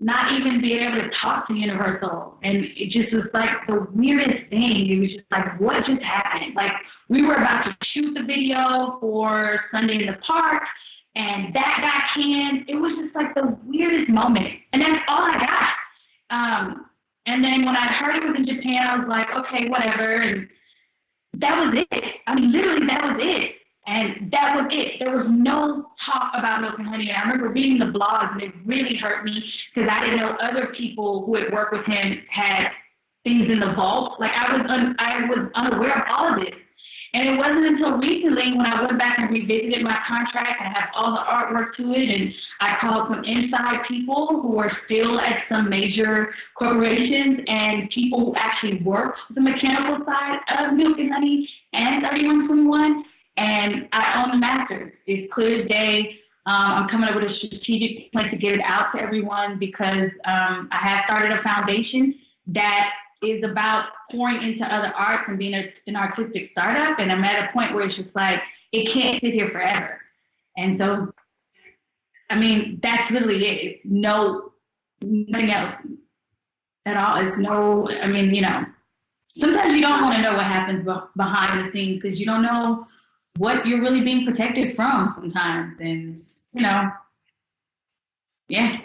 not even being able to talk to Universal. And it just was like the weirdest thing. It was just like, what just happened? Like we were about to shoot the video for Sunday in the Park, and that got canned. It was just like the weirdest moment. And that's all I got. And then when I heard it was in Japan, I was like, okay, whatever. And that was it. I mean, literally, that was it. And that was it. There was no talk about Milk and Honey. And I remember reading the blogs, and it really hurt me, because I didn't know other people who had worked with him had things in the vault. Like I was unaware of all of this. And it wasn't until recently when I went back and revisited my contract and have all the artwork to it, and I called some inside people who are still at some major corporations and people who actually worked the mechanical side of Milk and Honey and 3121, and I own the masters. It's clear as day. I'm coming up with a strategic plan to get it out to everyone, because I have started a foundation that is about pouring into other arts and being an artistic startup. And I'm at a point where it's just like, it can't sit here forever. And so, I mean, that's literally it. It's nothing else at all. It's no, I mean, you know, sometimes you don't want to know what happens behind the scenes, because you don't know what you're really being protected from sometimes. And, you know, yeah.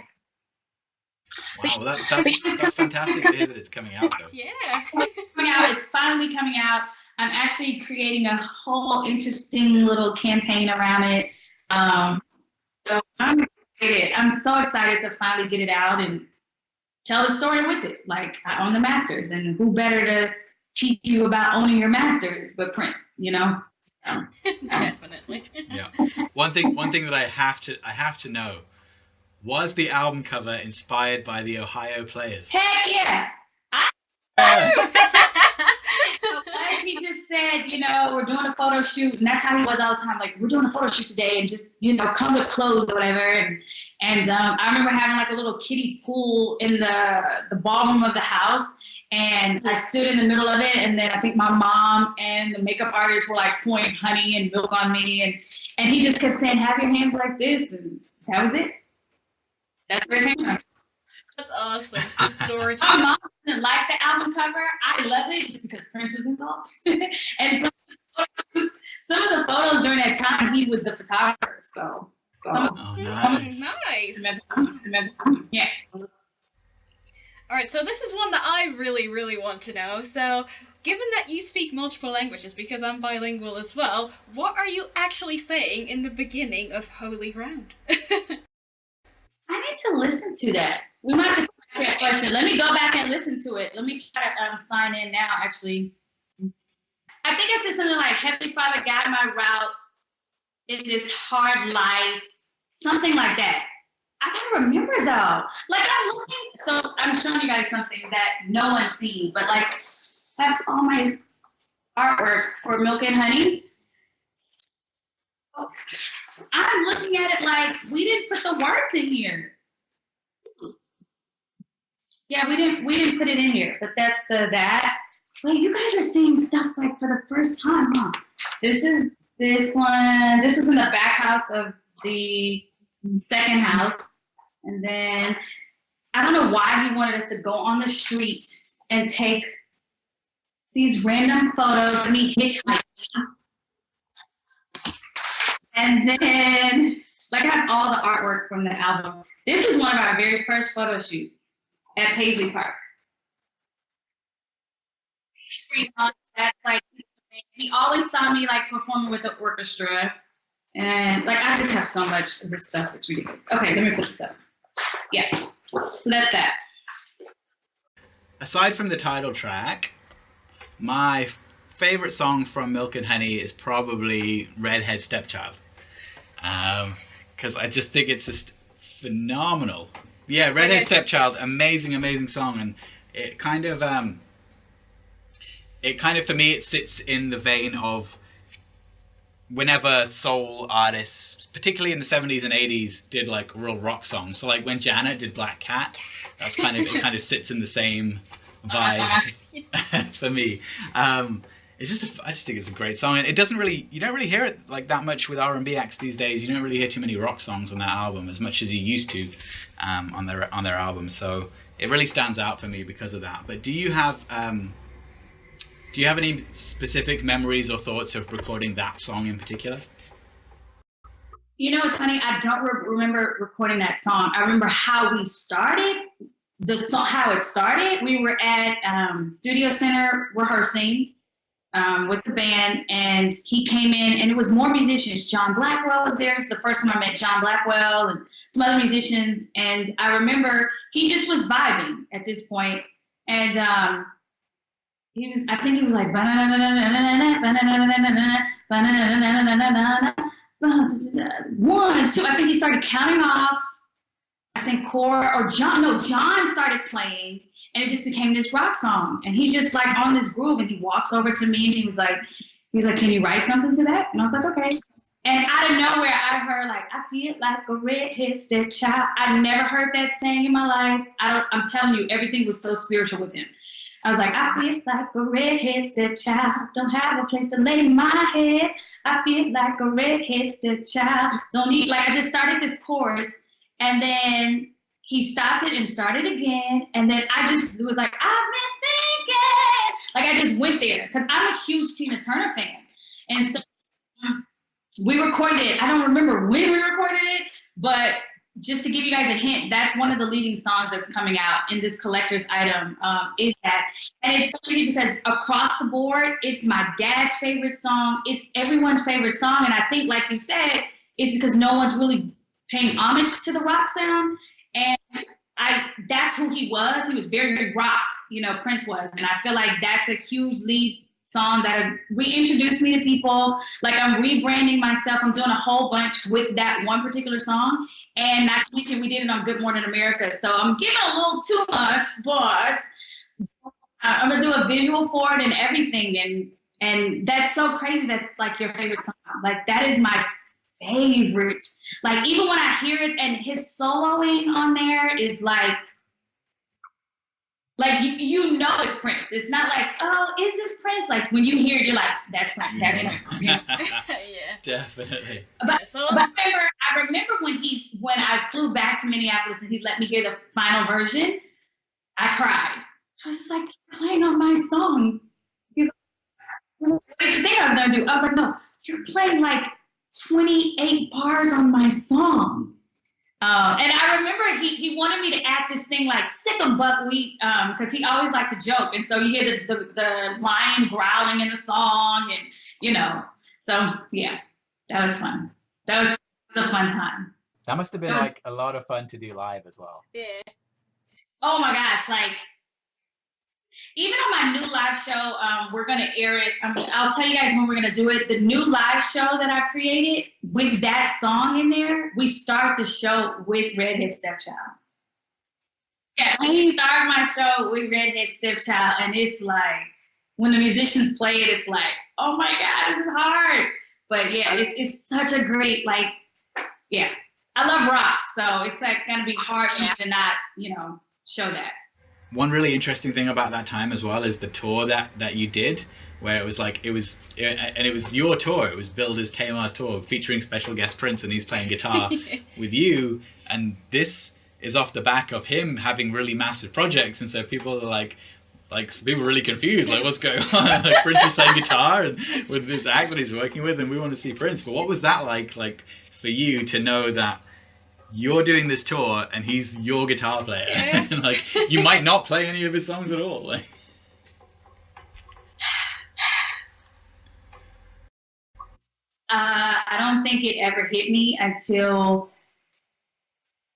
Wow, that's fantastic to hear that it's coming out, though. Yeah. It's finally coming out. I'm actually creating a whole interesting little campaign around it. So I'm excited. I'm so excited to finally get it out and tell the story with it. Like, I own the masters, and who better to teach you about owning your masters but Prince, you know? Definitely. Yeah. One thing that I have to know. Was the album cover inspired by the Ohio Players? Heck yeah! As he just said, we're doing a photo shoot, and that's how he was all the time. Like, we're doing a photo shoot today, and just, come with clothes or whatever. And I remember having like a little kiddie pool in the ballroom of the house, and I stood in the middle of it, and then I think my mom and the makeup artist were like pouring honey and milk on me, and he just kept saying, "Have your hands like this," and that was it. That's where it came from. That's awesome. It's gorgeous. My mom didn't like the album cover. I love it just because Prince was involved. And some of the photos during that time, he was the photographer. So Nice. Yeah. All right, so this is one that I really, really want to know. So, given that you speak multiple languages, because I'm bilingual as well, what are you actually saying in the beginning of Holy Ground? I need to listen to that. We might have to answer that question. Let me go back and listen to it. Let me try to sign in now, actually. I think I said something like, Heavenly Father, guide my route in this hard life. Something like that. I gotta remember though. Like I'm showing you guys something that no one's seen, but like I have all my artwork for Milk and Honey. I'm looking at it like we didn't put the words in here. Yeah, we didn't put it in here, but that's that. Wait, you guys are seeing stuff like for the first time, huh? This one. This was in the back house of the second house. And then I don't know why he wanted us to go on the street and take these random photos of me hitchhiking. And then, like, I have all the artwork from the album. This is one of our very first photo shoots at Paisley Park. That's like, he always saw me like performing with the orchestra. And like, I just have so much of this stuff. It's ridiculous. Okay, let me put this up. Yeah, so that's that. Aside from the title track, my favorite song from Milk and Honey is probably Redhead Stepchild. Because I just think it's just phenomenal. Yeah, Redhead Stepchild, amazing song. And it kind of for me, it sits in the vein of whenever soul artists, particularly in the 70s and 80s, did like real rock songs. So like when Janet did Black Cat, that's it kind of sits in the same vibe for me. I just think it's a great song, and you don't really hear it like that much with R&B acts these days. You don't really hear too many rock songs on that album as much as you used to on their albums. So it really stands out for me because of that. But do you have any specific memories or thoughts of recording that song in particular? It's funny. I don't remember recording that song. I remember how we started the song. How it started. We were at Studio Center rehearsing with the band, and he came in, and it was more musicians. John Blackwell was there. It's the first time I met John Blackwell and some other musicians. And I remember he just was vibing at this point, and I think he was like, one, two. I think he started counting off. I think John started playing, and it just became this rock song. And he's just like on this groove, and he walks over to me, and he was like, "Can you write something to that?" And I was like, "Okay." And out of nowhere, I heard like, "I feel like a redhead stepchild." I never heard that saying in my life. I'm telling you, everything was so spiritual with him. I was like, I feel like a redhead stepchild, don't have a place to lay my head. I feel like a redhead stepchild, don't need, like, I just started this chorus, and then he stopped it and started again, and then I just was like, I've been thinking. Like, I just went there, because I'm a huge Tina Turner fan. And so we recorded it. I don't remember when we recorded it, but just to give you guys a hint, that's one of the leading songs that's coming out in this collector's item, is that. And it's crazy because across the board, it's my dad's favorite song. It's everyone's favorite song. And I think, like you said, it's because no one's really paying homage to the rock sound. And that's who he was. He was very, very rock, Prince was. And I feel like that's a huge lead song that reintroduced me to people. Like, I'm rebranding myself. I'm doing a whole bunch with that one particular song. And not to mention, we did it on Good Morning America. So I'm giving a little too much, but I'm going to do a visual for it and everything. And And that's so crazy. That's like your favorite song. Like that is my favorite. Like even when I hear it and his soloing on there is like you know it's Prince. It's not like, oh, is this Prince? Like when you hear it, you're like, that's Prince. That's Prince. Yeah. Definitely. But I remember when I flew back to Minneapolis and he let me hear the final version, I cried. I was like, you're playing on my song. He's like, what did you think I was gonna do? I was like, no, you're playing like 28 bars on my song. And I remember he wanted me to act this thing like sick of buckwheat, because he always liked to joke. And so you hear the lion growling in the song, and you know. So yeah, that was fun. That was a fun time. That must have been like a lot of fun to do live as well. Yeah. Oh my gosh, like even on my new live show, we're gonna air it. I'll tell you guys when we're gonna do it. The new live show that I've created with that song in there, we start the show with Redhead Stepchild. Yeah, we start my show with Redhead Stepchild, and it's like when the musicians play it, it's like, oh my God, this is hard. But yeah, it's such a great yeah. I love rock, so it's like gonna be hard for me to not, show that. One really interesting thing about that time as well is the tour that you did, where it was your tour. It was billed as Tamar's tour, featuring special guest Prince, and he's playing guitar with you. And this is off the back of him having really massive projects, and so people are like people are really confused, like what's going on? Like Prince is playing guitar and with this act that he's working with, and we want to see Prince. But what was that like for you to know that you're doing this tour and he's your guitar player? Yeah. Like you might not play any of his songs at all. Like I don't think it ever hit me until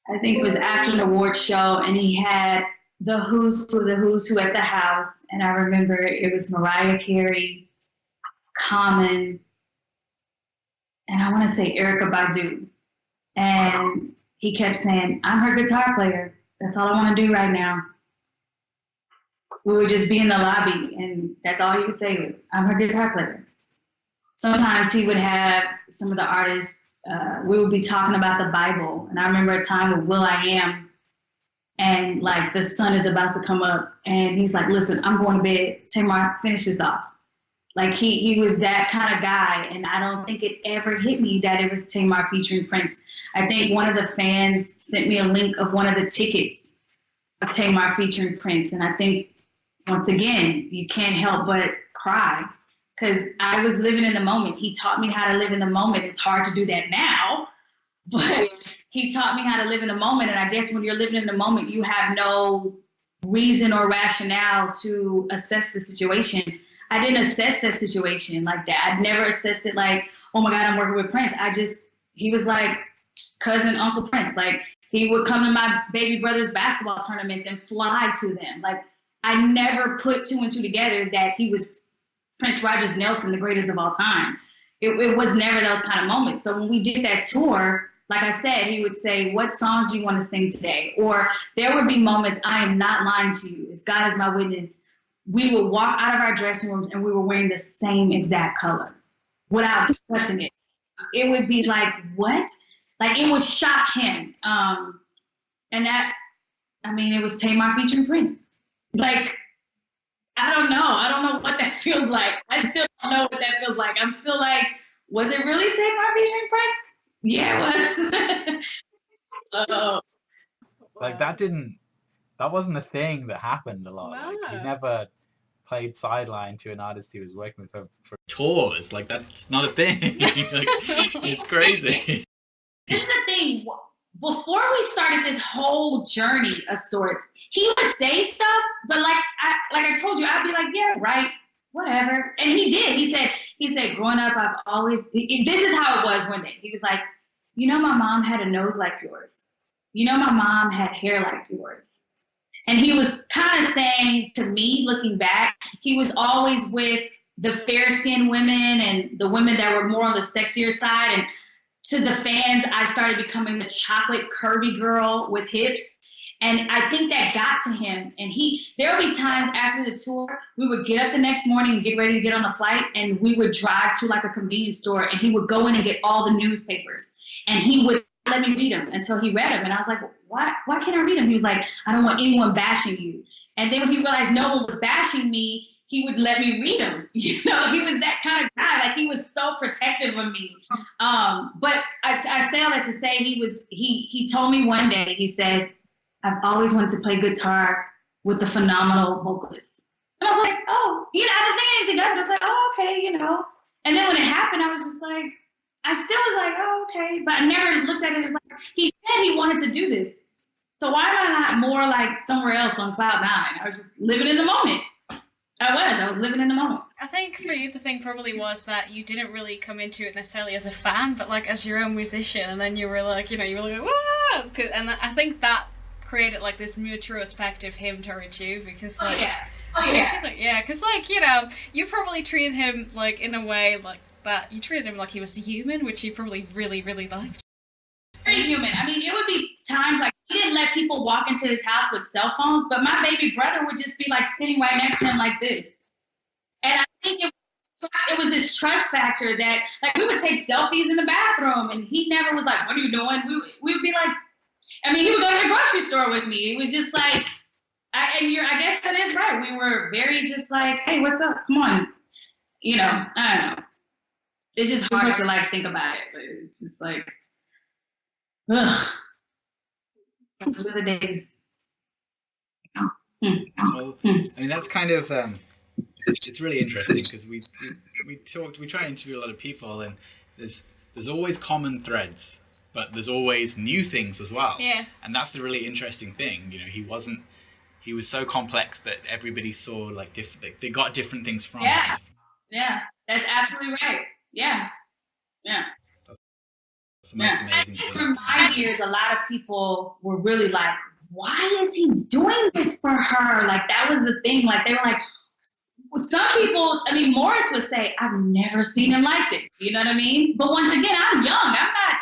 I think it was after an award show, and he had the who's who at the house, and I remember it was Mariah Carey, Common, and I want to say Erykah Badu, and he kept saying, I'm her guitar player. That's all I want to do right now. We would just be in the lobby, and that's all he would say was, I'm her guitar player. Sometimes he would have some of the artists, we would be talking about the Bible. And I remember a time with will.i.am, and like the sun is about to come up, and he's like, listen, I'm going to bed. Tamar, finish this off. Like he was that kind of guy, and I don't think it ever hit me that it was Tamar featuring Prince. I think one of the fans sent me a link of one of the tickets of Tamar featuring Prince, and I think, once again, you can't help but cry, because I was living in the moment. He taught me how to live in the moment. It's hard to do that now, but he taught me how to live in the moment, and I guess when you're living in the moment, you have no reason or rationale to assess the situation. I didn't assess that situation like that. I'd never assessed it like, oh my God, I'm working with Prince. He was like cousin, Uncle Prince. Like he would come to my baby brother's basketball tournaments and fly to them. Like I never put two and two together that he was Prince Rogers Nelson, the greatest of all time. It was never those kind of moments. So when we did that tour, like I said, he would say, what songs do you want to sing today? Or there would be moments, I am not lying to you, as God is my witness, we would walk out of our dressing rooms and we were wearing the same exact color without discussing it. It would be like, what? Like it would shock him. And that, it was Tamar featuring Prince. Like, I don't know what that feels like. I still don't know what that feels like. I'm still like, was it really Tamar featuring Prince? Yeah, it was. So, like that wasn't a thing that happened a lot. No. Like he never played sideline to an artist he was working with for tours, like that's not a thing. Like, it's crazy. This is the thing. Before we started this whole journey of sorts, he would say stuff, but like I told you, I'd be like, yeah, right, whatever. And he did. He said, growing up, I've always. This is how it was one day. He was like, my mom had a nose like yours. My mom had hair like yours. And he was kind of saying to me, looking back, he was always with the fair-skinned women and the women that were more on the sexier side. And to the fans, I started becoming the chocolate curvy girl with hips. And I think that got to him. And there would be times after the tour, we would get up the next morning and get ready to get on the flight, and we would drive to like a convenience store, and he would go in and get all the newspapers, and he would let me read them until he read them. And I was like, why can't I read them? He was like, I don't want anyone bashing you. And then when he realized no one was bashing me, he would let me read them. You know, he was that kind of guy. Like, he was so protective of me. But I say all that to say he told me one day, he said, I've always wanted to play guitar with a phenomenal vocalist. And I was like, oh, you know, I didn't think anything of it. I was like, oh, okay, you know. And then when it happened, I was just like, I still was like, oh, okay. But I never looked at it as like, he said he wanted to do this. So why am I not more like somewhere else on cloud nine? I was just living in the moment. I was living in the moment. I think for you, the thing probably was that you didn't really come into it necessarily as a fan, but like as your own musician. And then you were like, you know, you were like, whoa! And I think that created like this mutual respect of him towards you, because like, because like, you know, you probably treated him like in a way like that. You treated him like he was a human, which you probably really, really liked. Very human. I mean, it would be times like he didn't let people walk into his house with cell phones, but my baby brother would just be like sitting right next to him like this. And I think it was this trust factor that, like, we would take selfies in the bathroom, and he never was like, what are you doing? We would be like, I mean, he would go to the grocery store with me. It was just like, I guess that is right. We were very just like, hey, what's up? Come on. You know, I don't know. It's just hard to like think about it, but it's just like, ugh. Those were the days. Well, I mean, that's kind of, it's really interesting, because we try to interview a lot of people, and there's always common threads, but there's always new things as well. Yeah. And that's the really interesting thing. You know, he was so complex that everybody saw like different, like, they got different things from him. Yeah, that's absolutely right. Yeah. That's the most amazing thing. For my years, a lot of people were really like, why is he doing this for her? Like, that was the thing. Like, they were like, some people, I mean, Morris would say, I've never seen him like this. You know what I mean? But once again, I'm young. I'm not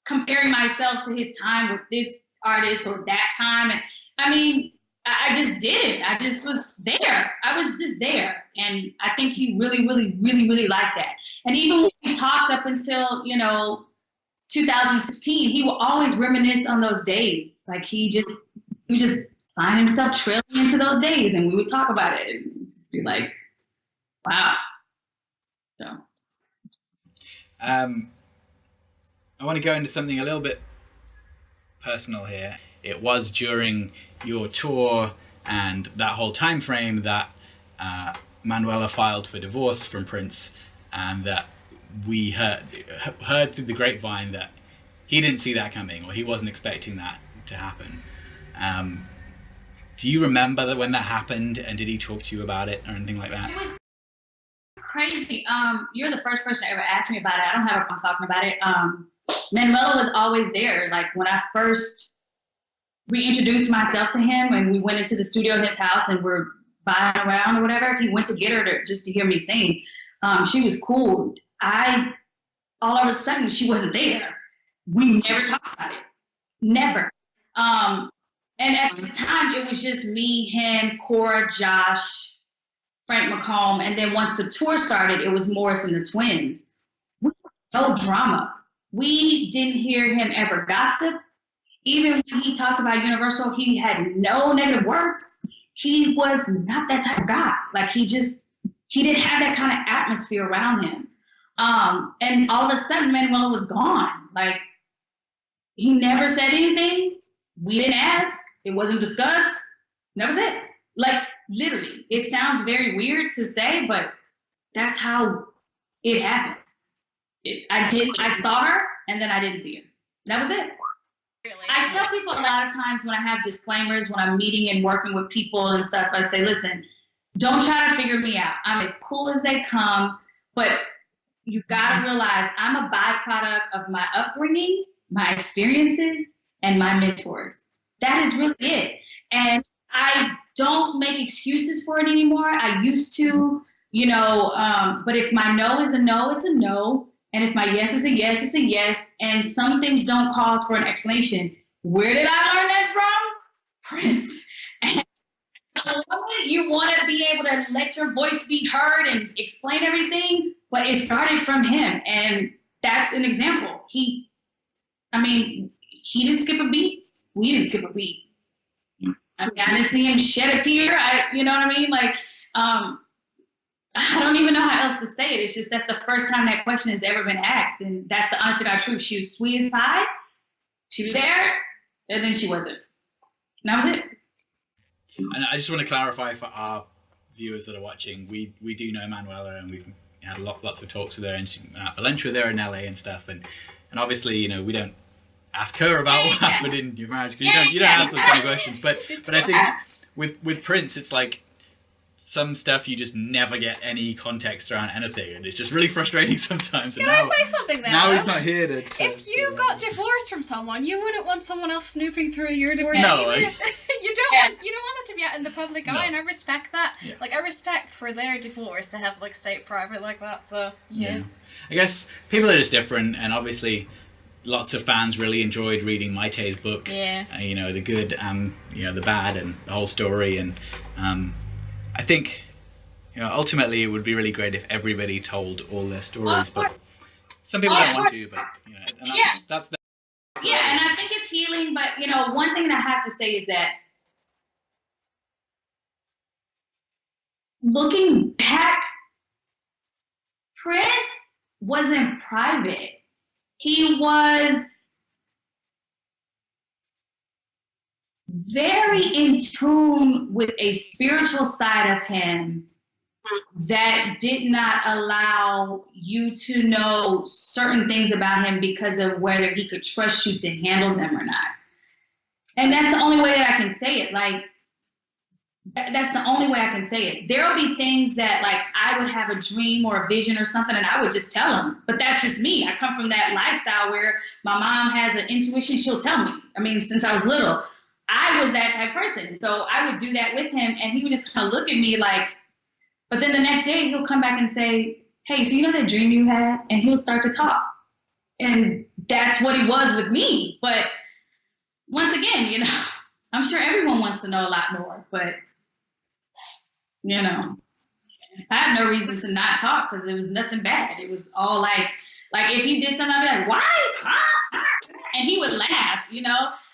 comparing myself to his time with this artist or that time. And I mean, I just didn't. I just was there. I was just there. And I think he really, really, really, really liked that. And even when we talked up until, you know, 2016, he will always reminisce on those days. Like, he would just find himself trailing into those days, and we would talk about it and just be like, wow. So I want to go into something a little bit personal here. It was during your tour and that whole time frame that Manuela filed for divorce from Prince, and that we heard through the grapevine that he didn't see that coming, or he wasn't expecting that to happen. Do you remember that when that happened, and did he talk to you about it or anything like that? It was crazy. You're the first person to ever ask me about it. I don't have a problem talking about it. Manuela was always there. Like, when I first reintroduced myself to him, and we went into the studio at his house and we're vibing around or whatever, he went to get her just to hear me sing. She was cool. All of a sudden, she wasn't there. We never talked about it. Never. And at the time, it was just me, him, Cora, Josh, Frank McComb. And then once the tour started, it was Morris and the twins. No drama. We didn't hear him ever gossip. Even when he talked about Universal, he had no negative words. He was not that type of guy. Like, he didn't have that kind of atmosphere around him. And all of a sudden, Manuela was gone. Like, he never said anything. We didn't ask. It wasn't discussed. That was it. Like, literally. It sounds very weird to say, but that's how it happened. I saw her, and then I didn't see her. That was it. Really? I tell people a lot of times when I have disclaimers, when I'm meeting and working with people and stuff, I say, listen, don't try to figure me out. I'm as cool as they come, but you gotta realize I'm a byproduct of my upbringing, my experiences, and my mentors. That is really it. And I don't make excuses for it anymore. I used to, you know, but if my no is a no, it's a no. And if my yes is a yes, it's a yes. And some things don't cause for an explanation. Where did I learn that Prince. And you want to be able to let your voice be heard and explain everything, but it started from him. And that's an example. He didn't skip a beat. We didn't skip a beat. I didn't see him shed a tear. You know what I mean? Like, I don't even know how else to say it. It's just that's the first time that question has ever been asked. And that's the honest to God truth. She was sweet as pie. She was there, and then she wasn't. And that was it. And I just want to clarify for our viewers that are watching, we do know Manuela, and we've had lots of talks with her, and she went out for lunch with her in LA and stuff. And obviously, you know, we don't ask her about what happened in your marriage, because you don't ask those kind of questions. But I think with Prince, it's like some stuff you just never get any context around anything, and it's just really frustrating sometimes. Can I say something there? Now he's not here to if you got divorced from someone, you wouldn't want someone else snooping through your divorce. No, you don't want it to be out in the public eye, and I respect that. Yeah. Like, I respect for their divorce to have like stayed private like that. So yeah. I guess people are just different, and obviously lots of fans really enjoyed reading Maite's book. Yeah. You know, the good and the bad and the whole story, and I think, ultimately it would be really great if everybody told all their stories, but some people don't want to, but, and that's the... Yeah, and I think it's healing, but, one thing that I have to say is that looking back, Prince wasn't private. He was very in tune with a spiritual side of him that did not allow you to know certain things about him because of whether he could trust you to handle them or not. And that's the only way that I can say it. Like, that's the only way I can say it. There'll be things that, like, I would have a dream or a vision or something, and I would just tell him. But that's just me. I come from that lifestyle where my mom has an intuition. She'll tell me. I mean, since I was little, I was that type of person. So I would do that with him, and he would just kind of look at me like, but then the next day he'll come back and say, hey, so you know that dream you had? And he'll start to talk. And that's what he was with me. But once again, I'm sure everyone wants to know a lot more, but I have no reason to not talk because it was nothing bad. It was all like if he did something, I'd be like, why? And he would laugh,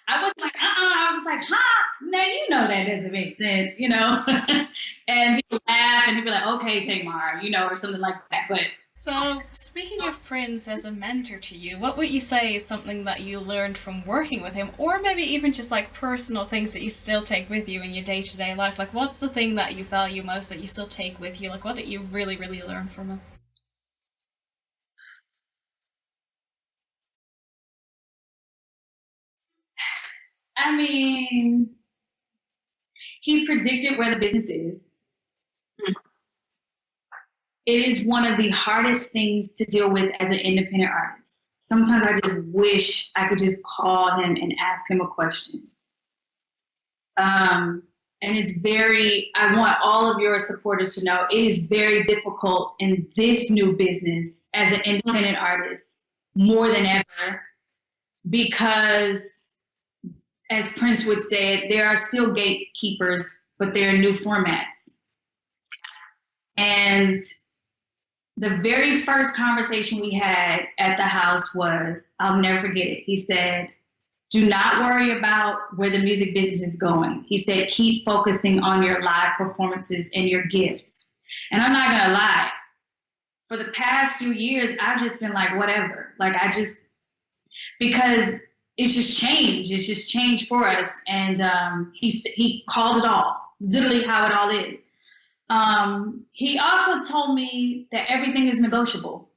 I was like, I was just like, now that doesn't make sense, and he would laugh and he'd be like, okay, Tamar, or something like that. But so, speaking of Prince as a mentor to you, what would you say is something that you learned from working with him, or maybe even just like personal things that you still take with you in your day-to-day life? Like, what's the thing that you value most that you still take with you? Like, what did you really, really learn from him? I mean, he predicted where the business is. It is one of the hardest things to deal with as an independent artist. Sometimes I just wish I could just call him and ask him a question. And I want all of your supporters to know, it is very difficult in this new business as an independent artist, more than ever, because as Prince would say, there are still gatekeepers, but there are new formats. And the very first conversation we had at the house was, I'll never forget it. He said, do not worry about where the music business is going. He said, keep focusing on your live performances and your gifts. And I'm not gonna lie, for the past few years, I've just been like, whatever. Because it's just changed. It's just changed for us. And he called it all, literally how it all is. He also told me that everything is negotiable.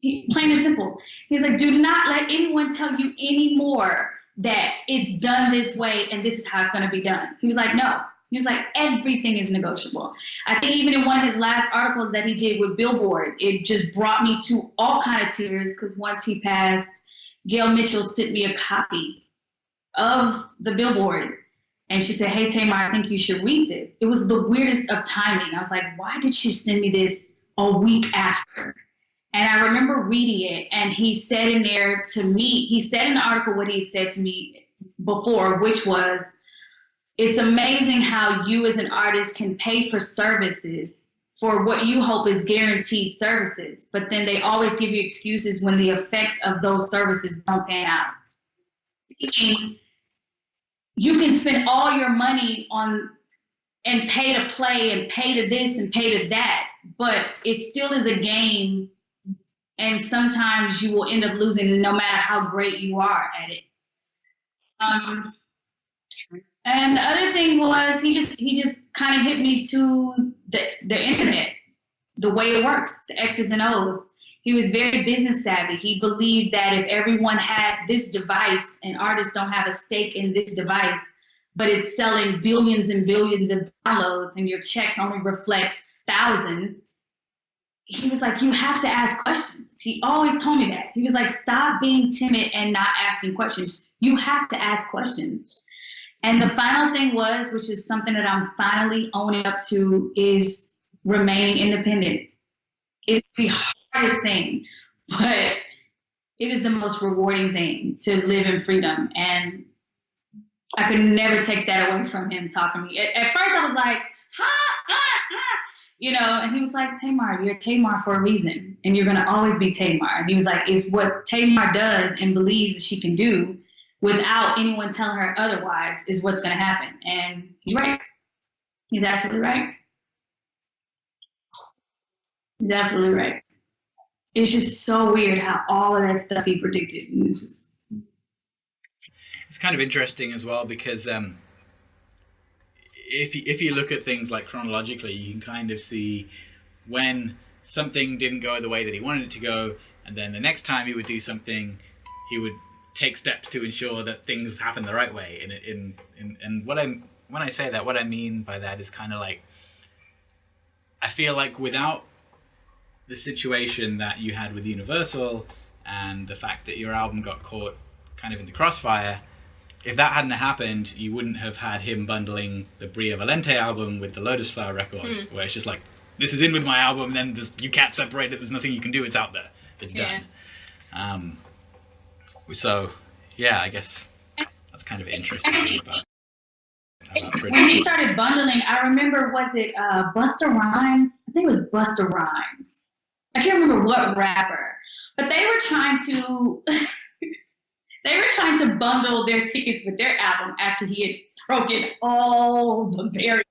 Plain and simple. He's like, do not let anyone tell you anymore that it's done this way and this is how it's going to be done. He was like, no. He was like, everything is negotiable. I think even in one of his last articles that he did with Billboard, it just brought me to all kind of tears because once he passed, Gail Mitchell sent me a copy of the Billboard. And she said, hey, Tamar, I think you should read this. It was the weirdest of timing. I was like, why did she send me this a week after? And I remember reading it, and he said in there to me, he said in the article what he had said to me before, which was, it's amazing how you as an artist can pay for services for what you hope is guaranteed services, but then they always give you excuses when the effects of those services don't pan out. You can spend all your money on and pay to play and pay to this and pay to that, but it still is a game, and sometimes you will end up losing no matter how great you are at it. And the other thing was he just kind of hit me to the internet, the way it works, the X's and O's. He was very business savvy. He believed that if everyone had this device and artists don't have a stake in this device, but it's selling billions and billions of downloads and your checks only reflect thousands, he was like, you have to ask questions. He always told me that. He was like, stop being timid and not asking questions. You have to ask questions. And the final thing was, which is something that I'm finally owning up to, is remaining independent. It's the hardest thing, but it is the most rewarding thing to live in freedom. And I could never take that away from him talking to me. At first I was like, you know, and he was like, Tamar, you're Tamar for a reason, and you're gonna always be Tamar. And he was like, it's what Tamar does and believes she can do without anyone telling her otherwise is what's gonna happen. And he's right. He's absolutely right. He's absolutely right. It's just so weird how all of that stuff he predicted. It's kind of interesting as well, because if you look at things like chronologically, you can kind of see when something didn't go the way that he wanted it to go, and then the next time he would do something, he would take steps to ensure that things happen the right way. And when I say that, what I mean by that is kind of like, I feel like without the situation that you had with Universal and the fact that your album got caught kind of in the crossfire, if that hadn't happened, you wouldn't have had him bundling the Bria Valente album with the Lotus Flower record, where it's just like, this is in with my album, and then you can't separate it, there's nothing you can do, it's out there, it's done. So, yeah, I guess that's kind of interesting about when he started bundling, I remember, was it Busta Rhymes? I think it was Busta Rhymes. I can't remember what rapper, but they were trying to bundle their tickets with their album after he had broken all the barriers.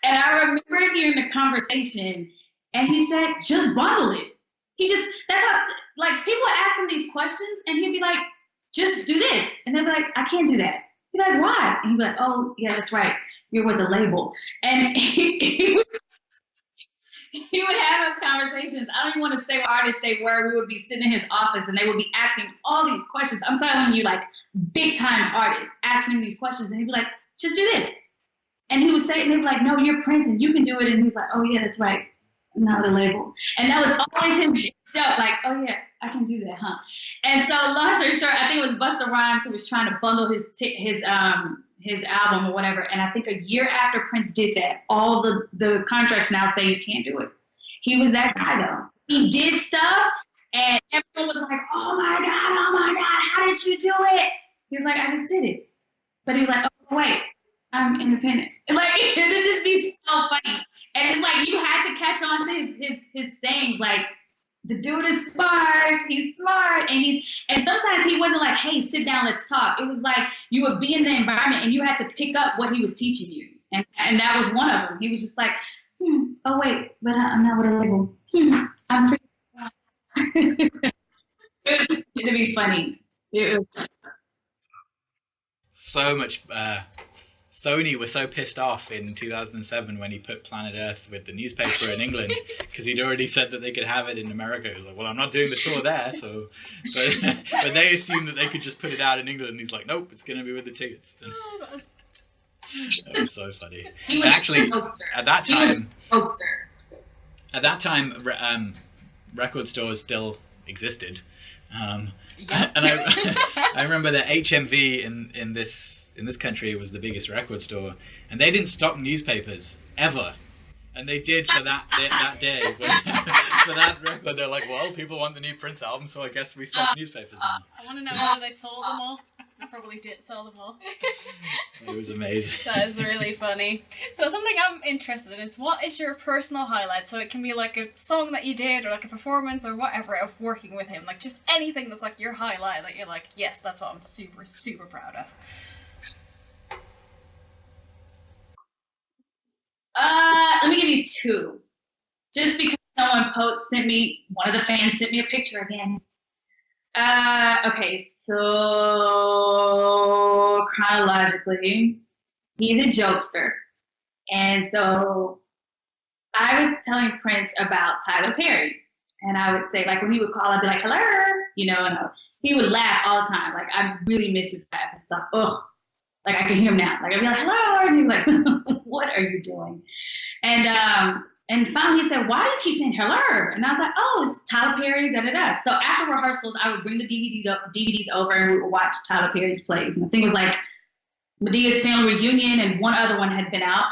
And I remember hearing the conversation, and he said, just bundle it. That's how, like, people would ask him these questions, and he'd be like, just do this. And they'd be like, I can't do that. He'd be like, why? And he'd be like, oh, yeah, that's right. You're with a label. And he would have those conversations. I don't even want to say what artists they were. We would be sitting in his office, and they would be asking all these questions. I'm telling you, like, big-time artists asking these questions. And he'd be like, just do this. And he would say, and they'd be like, no, you're Prince, and you can do it. And he was like, oh, yeah, that's right. I'm not with a label. And that was always his joke, like, oh, yeah, I can do that, huh? And so, long story short, I think it was Busta Rhymes who was trying to bundle his album or whatever. And I think a year after Prince did that, all the contracts now say you can't do it. He was that guy, though. He did stuff, and everyone was like, oh my God, how did you do it? He was like, I just did it. But he was like, oh, wait, I'm independent. Like, it would just be so funny. And it's like, you had to catch on to his sayings, like, the dude is smart, he's smart, and sometimes he wasn't like, hey, sit down, let's talk. It was like, you would be in the environment and you had to pick up what he was teaching you. And that was one of them. He was just like, oh wait, but I'm not with a label. I'm free. It was to be funny. So much, Sony was so pissed off in 2007 when he put Planet Earth with the newspaper in England, because he'd already said that they could have it in America. He was like, well, I'm not doing the tour there, so... But they assumed that they could just put it out in England, and he's like, nope, it's going to be with the tickets. That was so funny. And actually, at that time, record stores still existed. And I remember that HMV in this country was the biggest record store, and they didn't stock newspapers ever, and they did for that day for that record. They're like, well, people want the new Prince album, so I guess we stock newspapers now. I want to know whether they sold them all. I probably did sell them all. It was amazing. That is really funny. So something I'm interested in is, what is your personal highlight? So it can be like a song that you did, or like a performance, or whatever, of working with him. Like just anything that's like your highlight, that you're like, yes, that's what I'm super, super proud of. Let me give you two. Just because one of the fans sent me a picture again. Okay, so chronologically, he's a jokester. And so I was telling Prince about Tyler Perry. And I would say, like, when he would call, I'd be like, hello, you know, and he would laugh all the time. Like, I really miss his laugh and stuff. Oh, like, I can hear him now. Like, I'd be like, hello, and he'd be like, what are you doing? And finally he said, why do you keep saying hello? And I was like, oh, it's Tyler Perry, da-da-da. So after rehearsals, I would bring the DVDs over and we would watch Tyler Perry's plays. And the thing was like, Medea's Family Reunion and one other one had been out.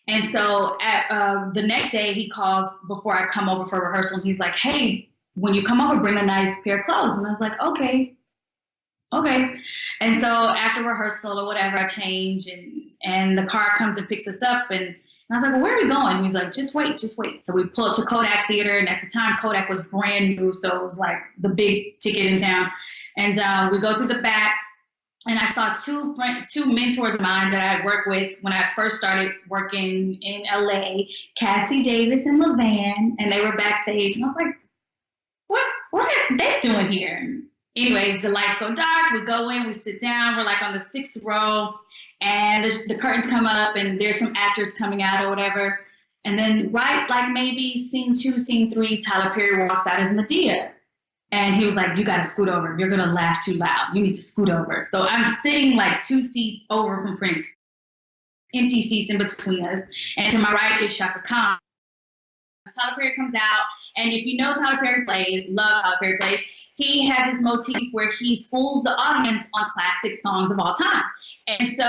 And so at the next day he calls before I come over for rehearsal, and he's like, hey, when you come over, bring a nice pair of clothes. And I was like, okay. And so after rehearsal or whatever, I change and the car comes and picks us up, and I was like, well, where are we going? He's like, just wait. So we pull up to Kodak Theater, and at the time Kodak was brand new, so it was like the big ticket in town. And we go through the back, and I saw two mentors of mine that I had worked with when I first started working in LA, Cassie Davis and LeVan, and they were backstage. And I was like, what are they doing here? Anyways, the lights go dark, we go in, we sit down, we're like on the 6th row, and the curtains come up, and there's some actors coming out or whatever. And then right, like maybe scene 2, scene 3, Tyler Perry walks out as Medea. And he was like, you gotta scoot over. You're gonna laugh too loud. You need to scoot over. So I'm sitting like 2 seats over from Prince, empty seats in between us. And to my right is Shaka Khan. Tyler Perry comes out, and if you know Tyler Perry plays, love Tyler Perry plays, he has this motif where he schools the audience on classic songs of all time. And so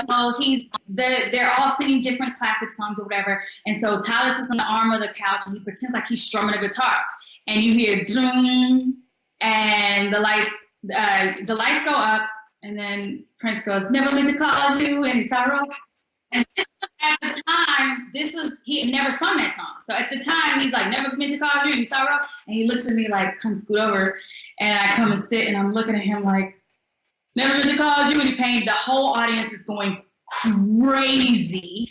they're all singing different classic songs or whatever. And so Tyler sits on the arm of the couch, and he pretends like he's strumming a guitar. And you hear zoom, and the lights go up, and then Prince goes, never meant to cause you any sorrow. And this was at the time, he had never sung that song. So at the time, he's like, never meant to cause you any sorrow. And he looks at me like, come scoot over. And I come and sit, and I'm looking at him like, never meant to cause you any pain. The whole audience is going crazy.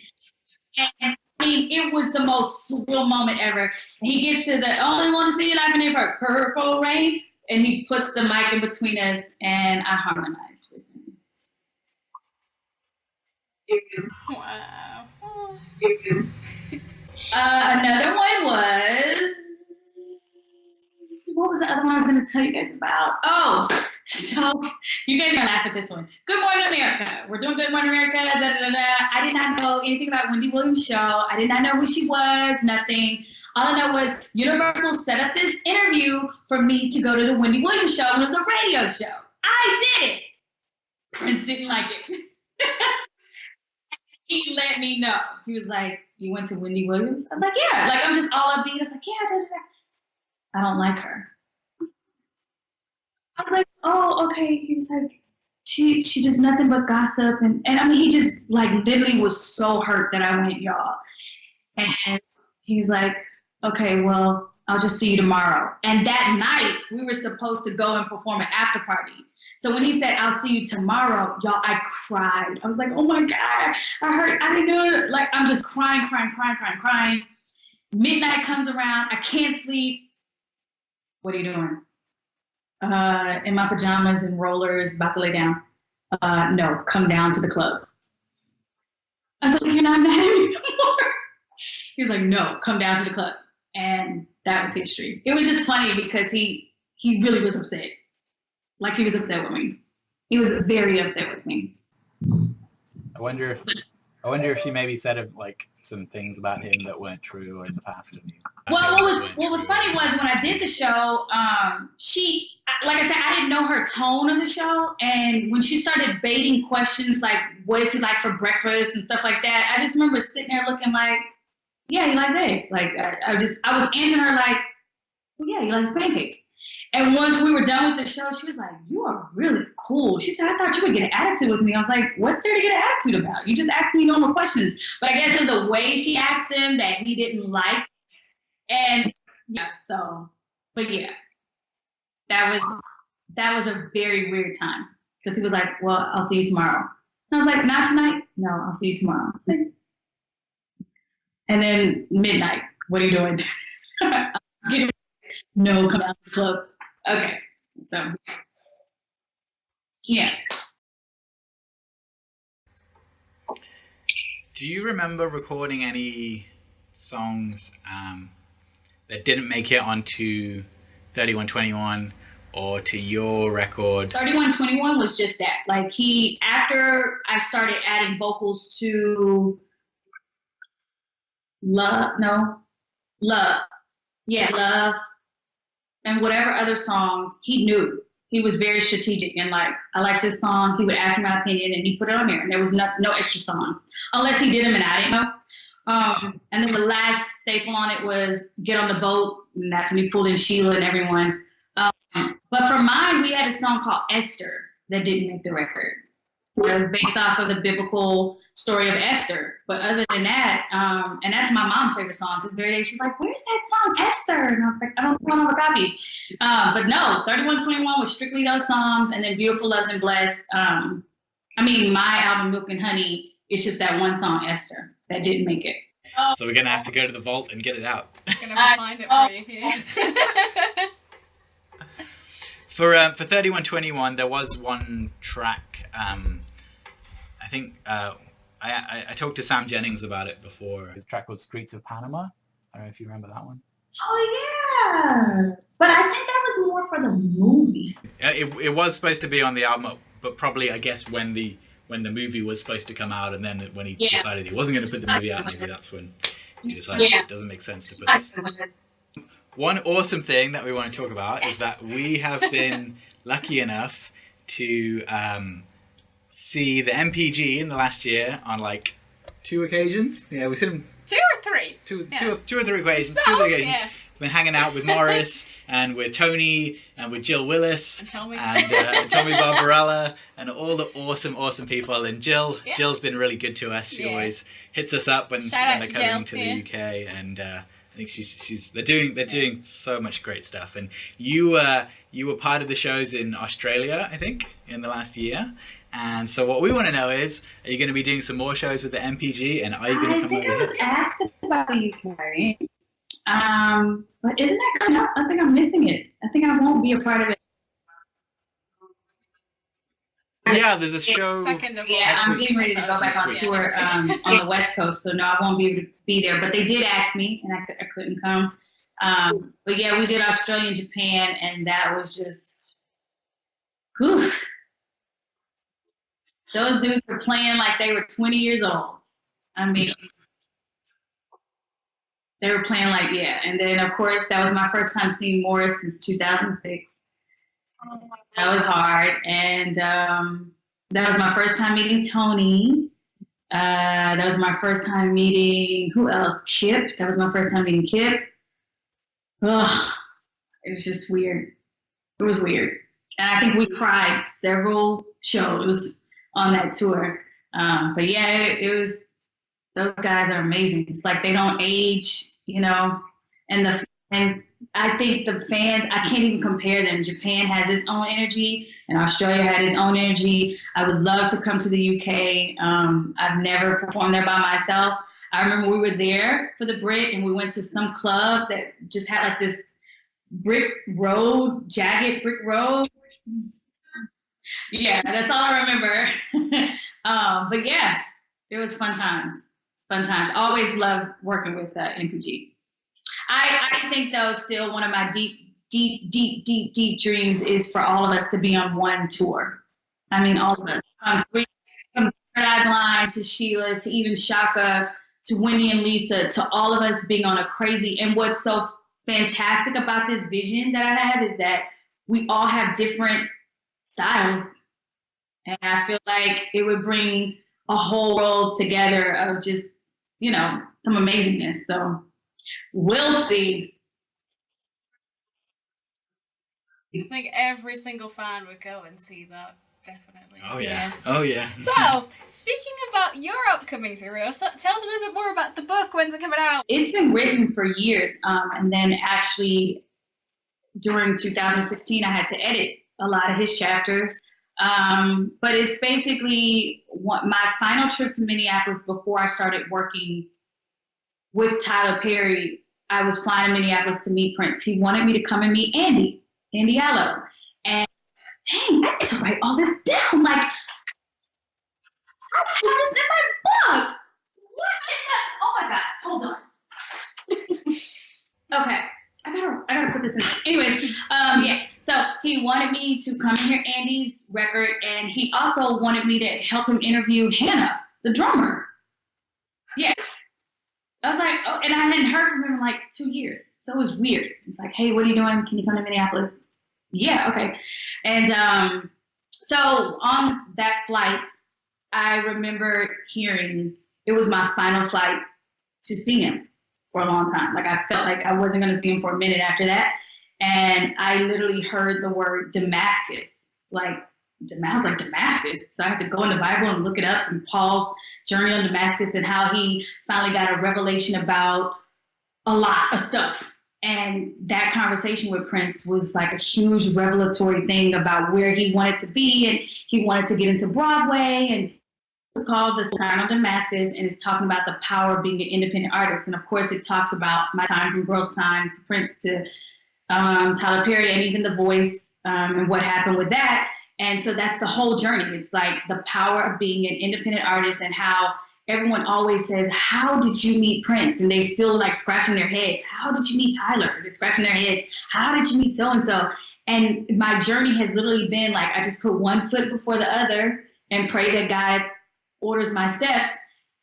And I mean, it was the most surreal moment ever. And he gets to the only one to see you laughing in Purple Rain. And he puts the mic in between us, and I harmonized with him. Wow. Another one was, what was the other one I was going to tell you guys about? Oh, so you guys are going to laugh at this one. Good Morning America. We're doing Good Morning America. Da, da, da, da. I did not know anything about Wendy Williams' show. I did not know who she was, nothing. All I know was Universal set up this interview for me to go to the Wendy Williams show, and it was a radio show. I did it. Prince didn't like it. He let me know. He was like, you went to Wendy Williams? I was like, yeah. Like, I'm just all upbeat. I was like, yeah, da, da, da. I don't like her. I was like, oh, okay. He was like, she does nothing but gossip. And I mean, he just, like, literally was so hurt that I went, y'all. And he's like, okay, well, I'll just see you tomorrow. And that night, we were supposed to go and perform an after party. So when he said, I'll see you tomorrow, y'all, I cried. I was like, oh my God, I didn't know it. Like, I'm just crying. Midnight comes around, I can't sleep. What are you doing? In my pajamas and rollers, about to lay down. No, come down to the club. I was like, you're not mad at me anymore. He was like, no, come down to the club. And that was history. It was just funny because he really was upset. Like, he was upset with me. He was very upset with me. I wonder if she maybe said like some things about him that weren't true in the past. Well, what was funny was when I did the show, she, like I said, I didn't know her tone of the show, and when she started baiting questions like, what is he like for breakfast and stuff like that, I just remember sitting there looking like, yeah, he likes eggs. Like, I was answering her like, well, yeah, he likes pancakes. And once we were done with the show, she was like, "You are really cool." She said, "I thought you would get an attitude with me." I was like, "What's there to get an attitude about? You just asked me normal questions." But I guess it's the way she asked him that he didn't like. And yeah, so, but yeah, that was a very weird time because he was like, "Well, I'll see you tomorrow." And I was like, "Not tonight? No, I'll see you tomorrow." And then midnight, what are you doing? No, come out to the club. Okay, so yeah. Do you remember recording any songs that didn't make it onto 3121 or to your record? 3121 was just that. Like after I started adding vocals to Love, and whatever other songs, he knew. He was very strategic and like, I like this song. He would ask me my opinion and he put it on there. And there was no extra songs unless he did them and I didn't know. And then the last staple on it was Get on the Boat. And that's when he pulled in Sheila and everyone. But for mine, we had a song called Esther that didn't make the record. So it was based off of the biblical story of Esther. But other than that, and that's my mom's favorite song. To this very day, she's like, "Where's that song, Esther?" And I was like, "I don't have a copy." But no, 3121 was strictly those songs. And then Beautiful, Loved, and Blessed. My album, Milk and Honey, it's just that one song, Esther, that didn't make it. So we're going to have to go to the vault and get it out. I'm going to find it for you here. For 3121, there was one track. I think I talked to Sam Jennings about it before. His track called Streets of Panama. I don't know if you remember that one. Oh yeah, but I think that was more for the movie. It was supposed to be on the album, but probably I guess when the movie was supposed to come out, and then when he decided he wasn't going to put the movie out, maybe that's when he decided it doesn't make sense to put this. One awesome thing that we want to talk about is that we have been lucky enough to see the MPG in the last year on like 2 occasions. Yeah, we've seen him 2 or 3. Two or three occasions. 2 or 3 occasions. Yeah. Been hanging out with Morris and with Tony and with Jill Willis And Tommy. and Tommy Barbarella and all the awesome people. And Jill's been really good to us. She always hits us up when they're coming to the UK, and I think they're doing so much great stuff. And you were part of the shows in Australia, I think, in the last year. And so what we want to know is, are you going to be doing some more shows with the MPG, and are you going to come over here? I think I was asked about the UK. But isn't that coming up? I think I'm missing it. I think I won't be a part of it. Yeah, there's a show. I'm getting ready to go back on tour on the West Coast, so no, I won't be able to be there. But they did ask me, and I couldn't come. But yeah, we did Australia and Japan, and that was just, whew. Those dudes were playing like they were 20 years old. I mean, they were playing like, and then of course that was my first time seeing Morris since 2006. That was hard, and that was my first time meeting Tony. That was my first time meeting, who else? Kip. That was my first time meeting Kip. Ugh, it was just weird. It was weird, and I think we cried several shows on that tour. But yeah, it was. Those guys are amazing. It's like they don't age, and the fans, I think the fans, I can't even compare them. Japan has its own energy and Australia had its own energy. I would love to come to the UK. I've never performed there by myself. I remember we were there for the Brit and we went to some club that just had like this jagged brick road. Yeah, that's all I remember. But yeah, it was fun times. Always loved working with MPG. I think though still one of my deep dreams is for all of us to be on one tour. I mean, all of us. From Third Eye Blind to Sheila to even Shaka to Winnie and Lisa to all of us being on a crazy. And what's so fantastic about this vision that I have is that we all have different styles. And I feel like it would bring a whole world together of just, some amazingness. So we'll see. I think every single fan would go and see that. Definitely. Oh yeah. Oh yeah. So, speaking about your upcoming career, so tell us a little bit more about the book. When's it coming out? It's been written for years, and then actually during 2016, I had to edit a lot of his chapters. But it's basically my final trip to Minneapolis before I started working with Tyler Perry. I was flying to Minneapolis to meet Prince. He wanted me to come and meet Andy Allo. And dang, I need to write all this down. Like, I put this in my book. What in the, oh my God, hold on. Okay, I gotta put this in. Anyways, yeah, so he wanted me to come hear Andy's record, and he also wanted me to help him interview Hannah, the drummer. Yeah. I was like, oh, and I hadn't heard from him in like 2 years. So it was weird. It was like, hey, what are you doing? Can you come to Minneapolis? Yeah, okay. And so on that flight, I remember hearing it was my final flight to see him for a long time. Like I felt like I wasn't going to see him for a minute after that. And I literally heard the word Damascus. Like, I was like, Damascus? So I had to go in the Bible and look it up, and Paul's journey on Damascus and how he finally got a revelation about a lot of stuff. And that conversation with Prince was like a huge revelatory thing about where he wanted to be, and he wanted to get into Broadway, and it's called The Sign of Damascus, and it's talking about the power of being an independent artist. And of course it talks about my time from Girls Time to Prince to Tyler Perry, and even The Voice, and what happened with that. And so that's the whole journey. It's like the power of being an independent artist, and how everyone always says, how did you meet Prince? And they still like scratching their heads. How did you meet Tyler? They're scratching their heads. How did you meet so-and-so? And my journey has literally been like, I just put one foot before the other and pray that God orders my steps.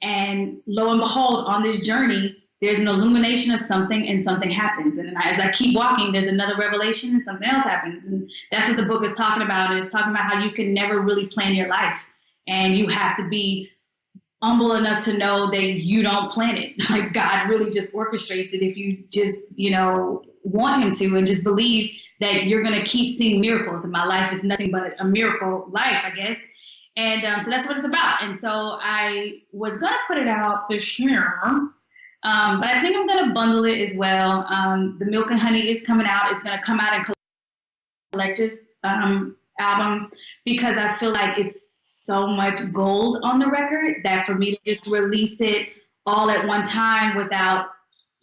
And lo and behold, on this journey, there's an illumination of something, and something happens. And as I keep walking, there's another revelation and something else happens. And that's what the book is talking about. And it's talking about how you can never really plan your life. And you have to be humble enough to know that you don't plan it. Like God really just orchestrates it if you just, want him to, and just believe that you're going to keep seeing miracles. And my life is nothing but a miracle life, I guess. And so that's what it's about. And so I was going to put it out this year. But I think I'm going to bundle it as well. The Milk and Honey is coming out. It's going to come out in collector's albums, because I feel like it's so much gold on the record that for me to just release it all at one time without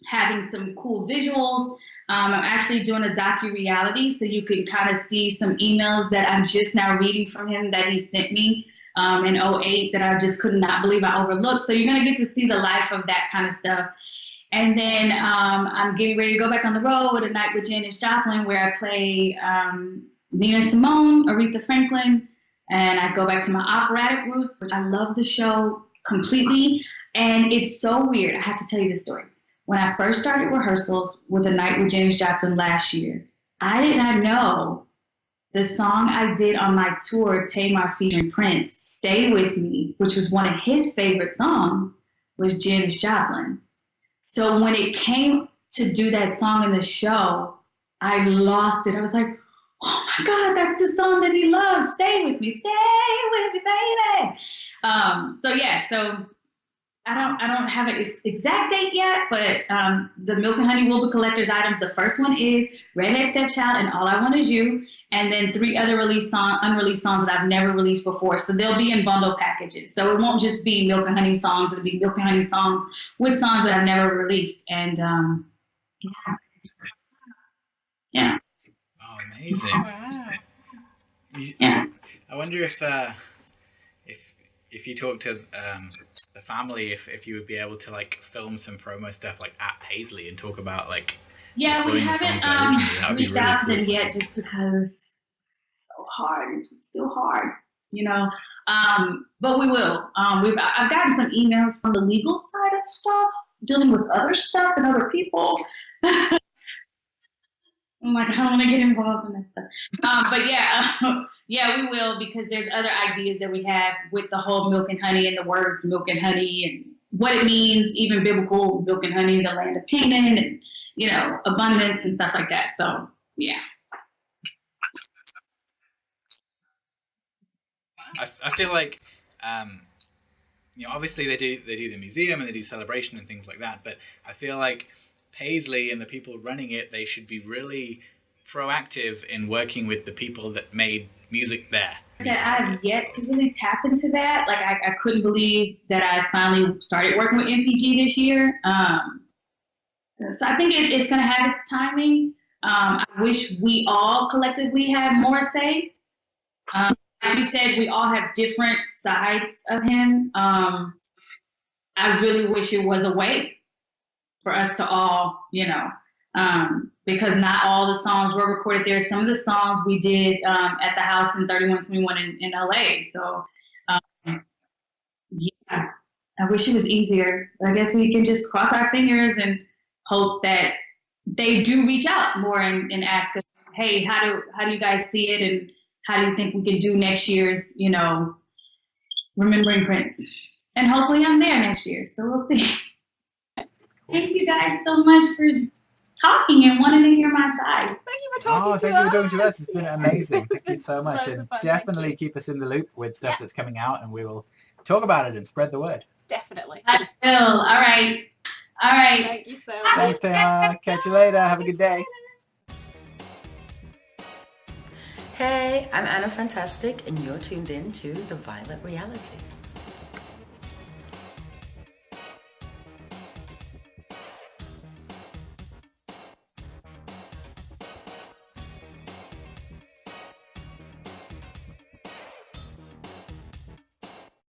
having some cool visuals. I'm actually doing a docu-reality, so you can kind of see some emails that I'm just now reading from him that he sent me in 2008 that I just could not believe I overlooked. So you're going to get to see the life of that kind of stuff. And then I'm getting ready to go back on the road with A Night with Janis Joplin, where I play Nina Simone, Aretha Franklin, and I go back to my operatic roots, which I love the show completely. And it's so weird. I have to tell you this story. When I first started rehearsals with A Night with Janis Joplin last year, I did not know the song I did on my tour, Támar featuring Prince, Stay With Me, which was one of his favorite songs, was Janis Joplin. So when it came to do that song in the show, I lost it. I was like, oh my God, that's the song that he loves. Stay with me, baby. So I don't have an exact date yet, but the Milk and Honey will be collector's items. The first one is Redhead Stepchild and All I Want Is You, and then 3 other unreleased songs that I've never released before. So they'll be in bundle packages. So it won't just be Milk and Honey songs. It'll be Milk and Honey songs with songs that I've never released. And yeah. Oh, amazing. Wow. Yeah. I wonder if you talk to the family, if you would be able to like film some promo stuff like at Paisley and talk about like. Yeah, we recording the songs there originally. That haven't would be reached really out to them cool. yet, just because it's so hard. It's just still hard, But we will. I've gotten some emails from the legal side of stuff, dealing with other stuff and other people. I'm like, I don't want to get involved in that stuff. But yeah, we will, because there's other ideas that we have with the whole Milk and Honey and the words Milk and Honey and what it means, even biblical Milk and Honey, the land of Canaan, and abundance and stuff like that. So yeah. I feel like, obviously they do the museum and they do celebration and things like that, but I feel like Paisley and the people running it, they should be really proactive in working with the people that made music there. That I've yet to really tap into that. Like I couldn't believe that I finally started working with MPG this year. So I think it's going to have its timing. I wish we all collectively had more say. Like you said, we all have different sides of him. I really wish it was a way for us to all, because not all the songs were recorded there. Some of the songs we did at the house in 3121 in LA. So, yeah, I wish it was easier. But I guess we can just cross our fingers and hope that they do reach out more and ask us, hey, how do you guys see it, and how do you think we can do next year's, Remembering Prince? And hopefully I'm there next year, so we'll see. Thank you guys so much for talking and wanting to hear my side. Thank you for talking to us. Thank you for talking to us. It's been amazing. Thank you so much. Loads And of fun. definitely keep us in the loop with stuff that's coming out, and we will talk about it and spread the word. Definitely. I will. All right. Thank you so much. Thanks, Támar. Catch you later. Have a good day. Hey, I'm Anna Fantastic, and you're tuned in to The Violet Reality.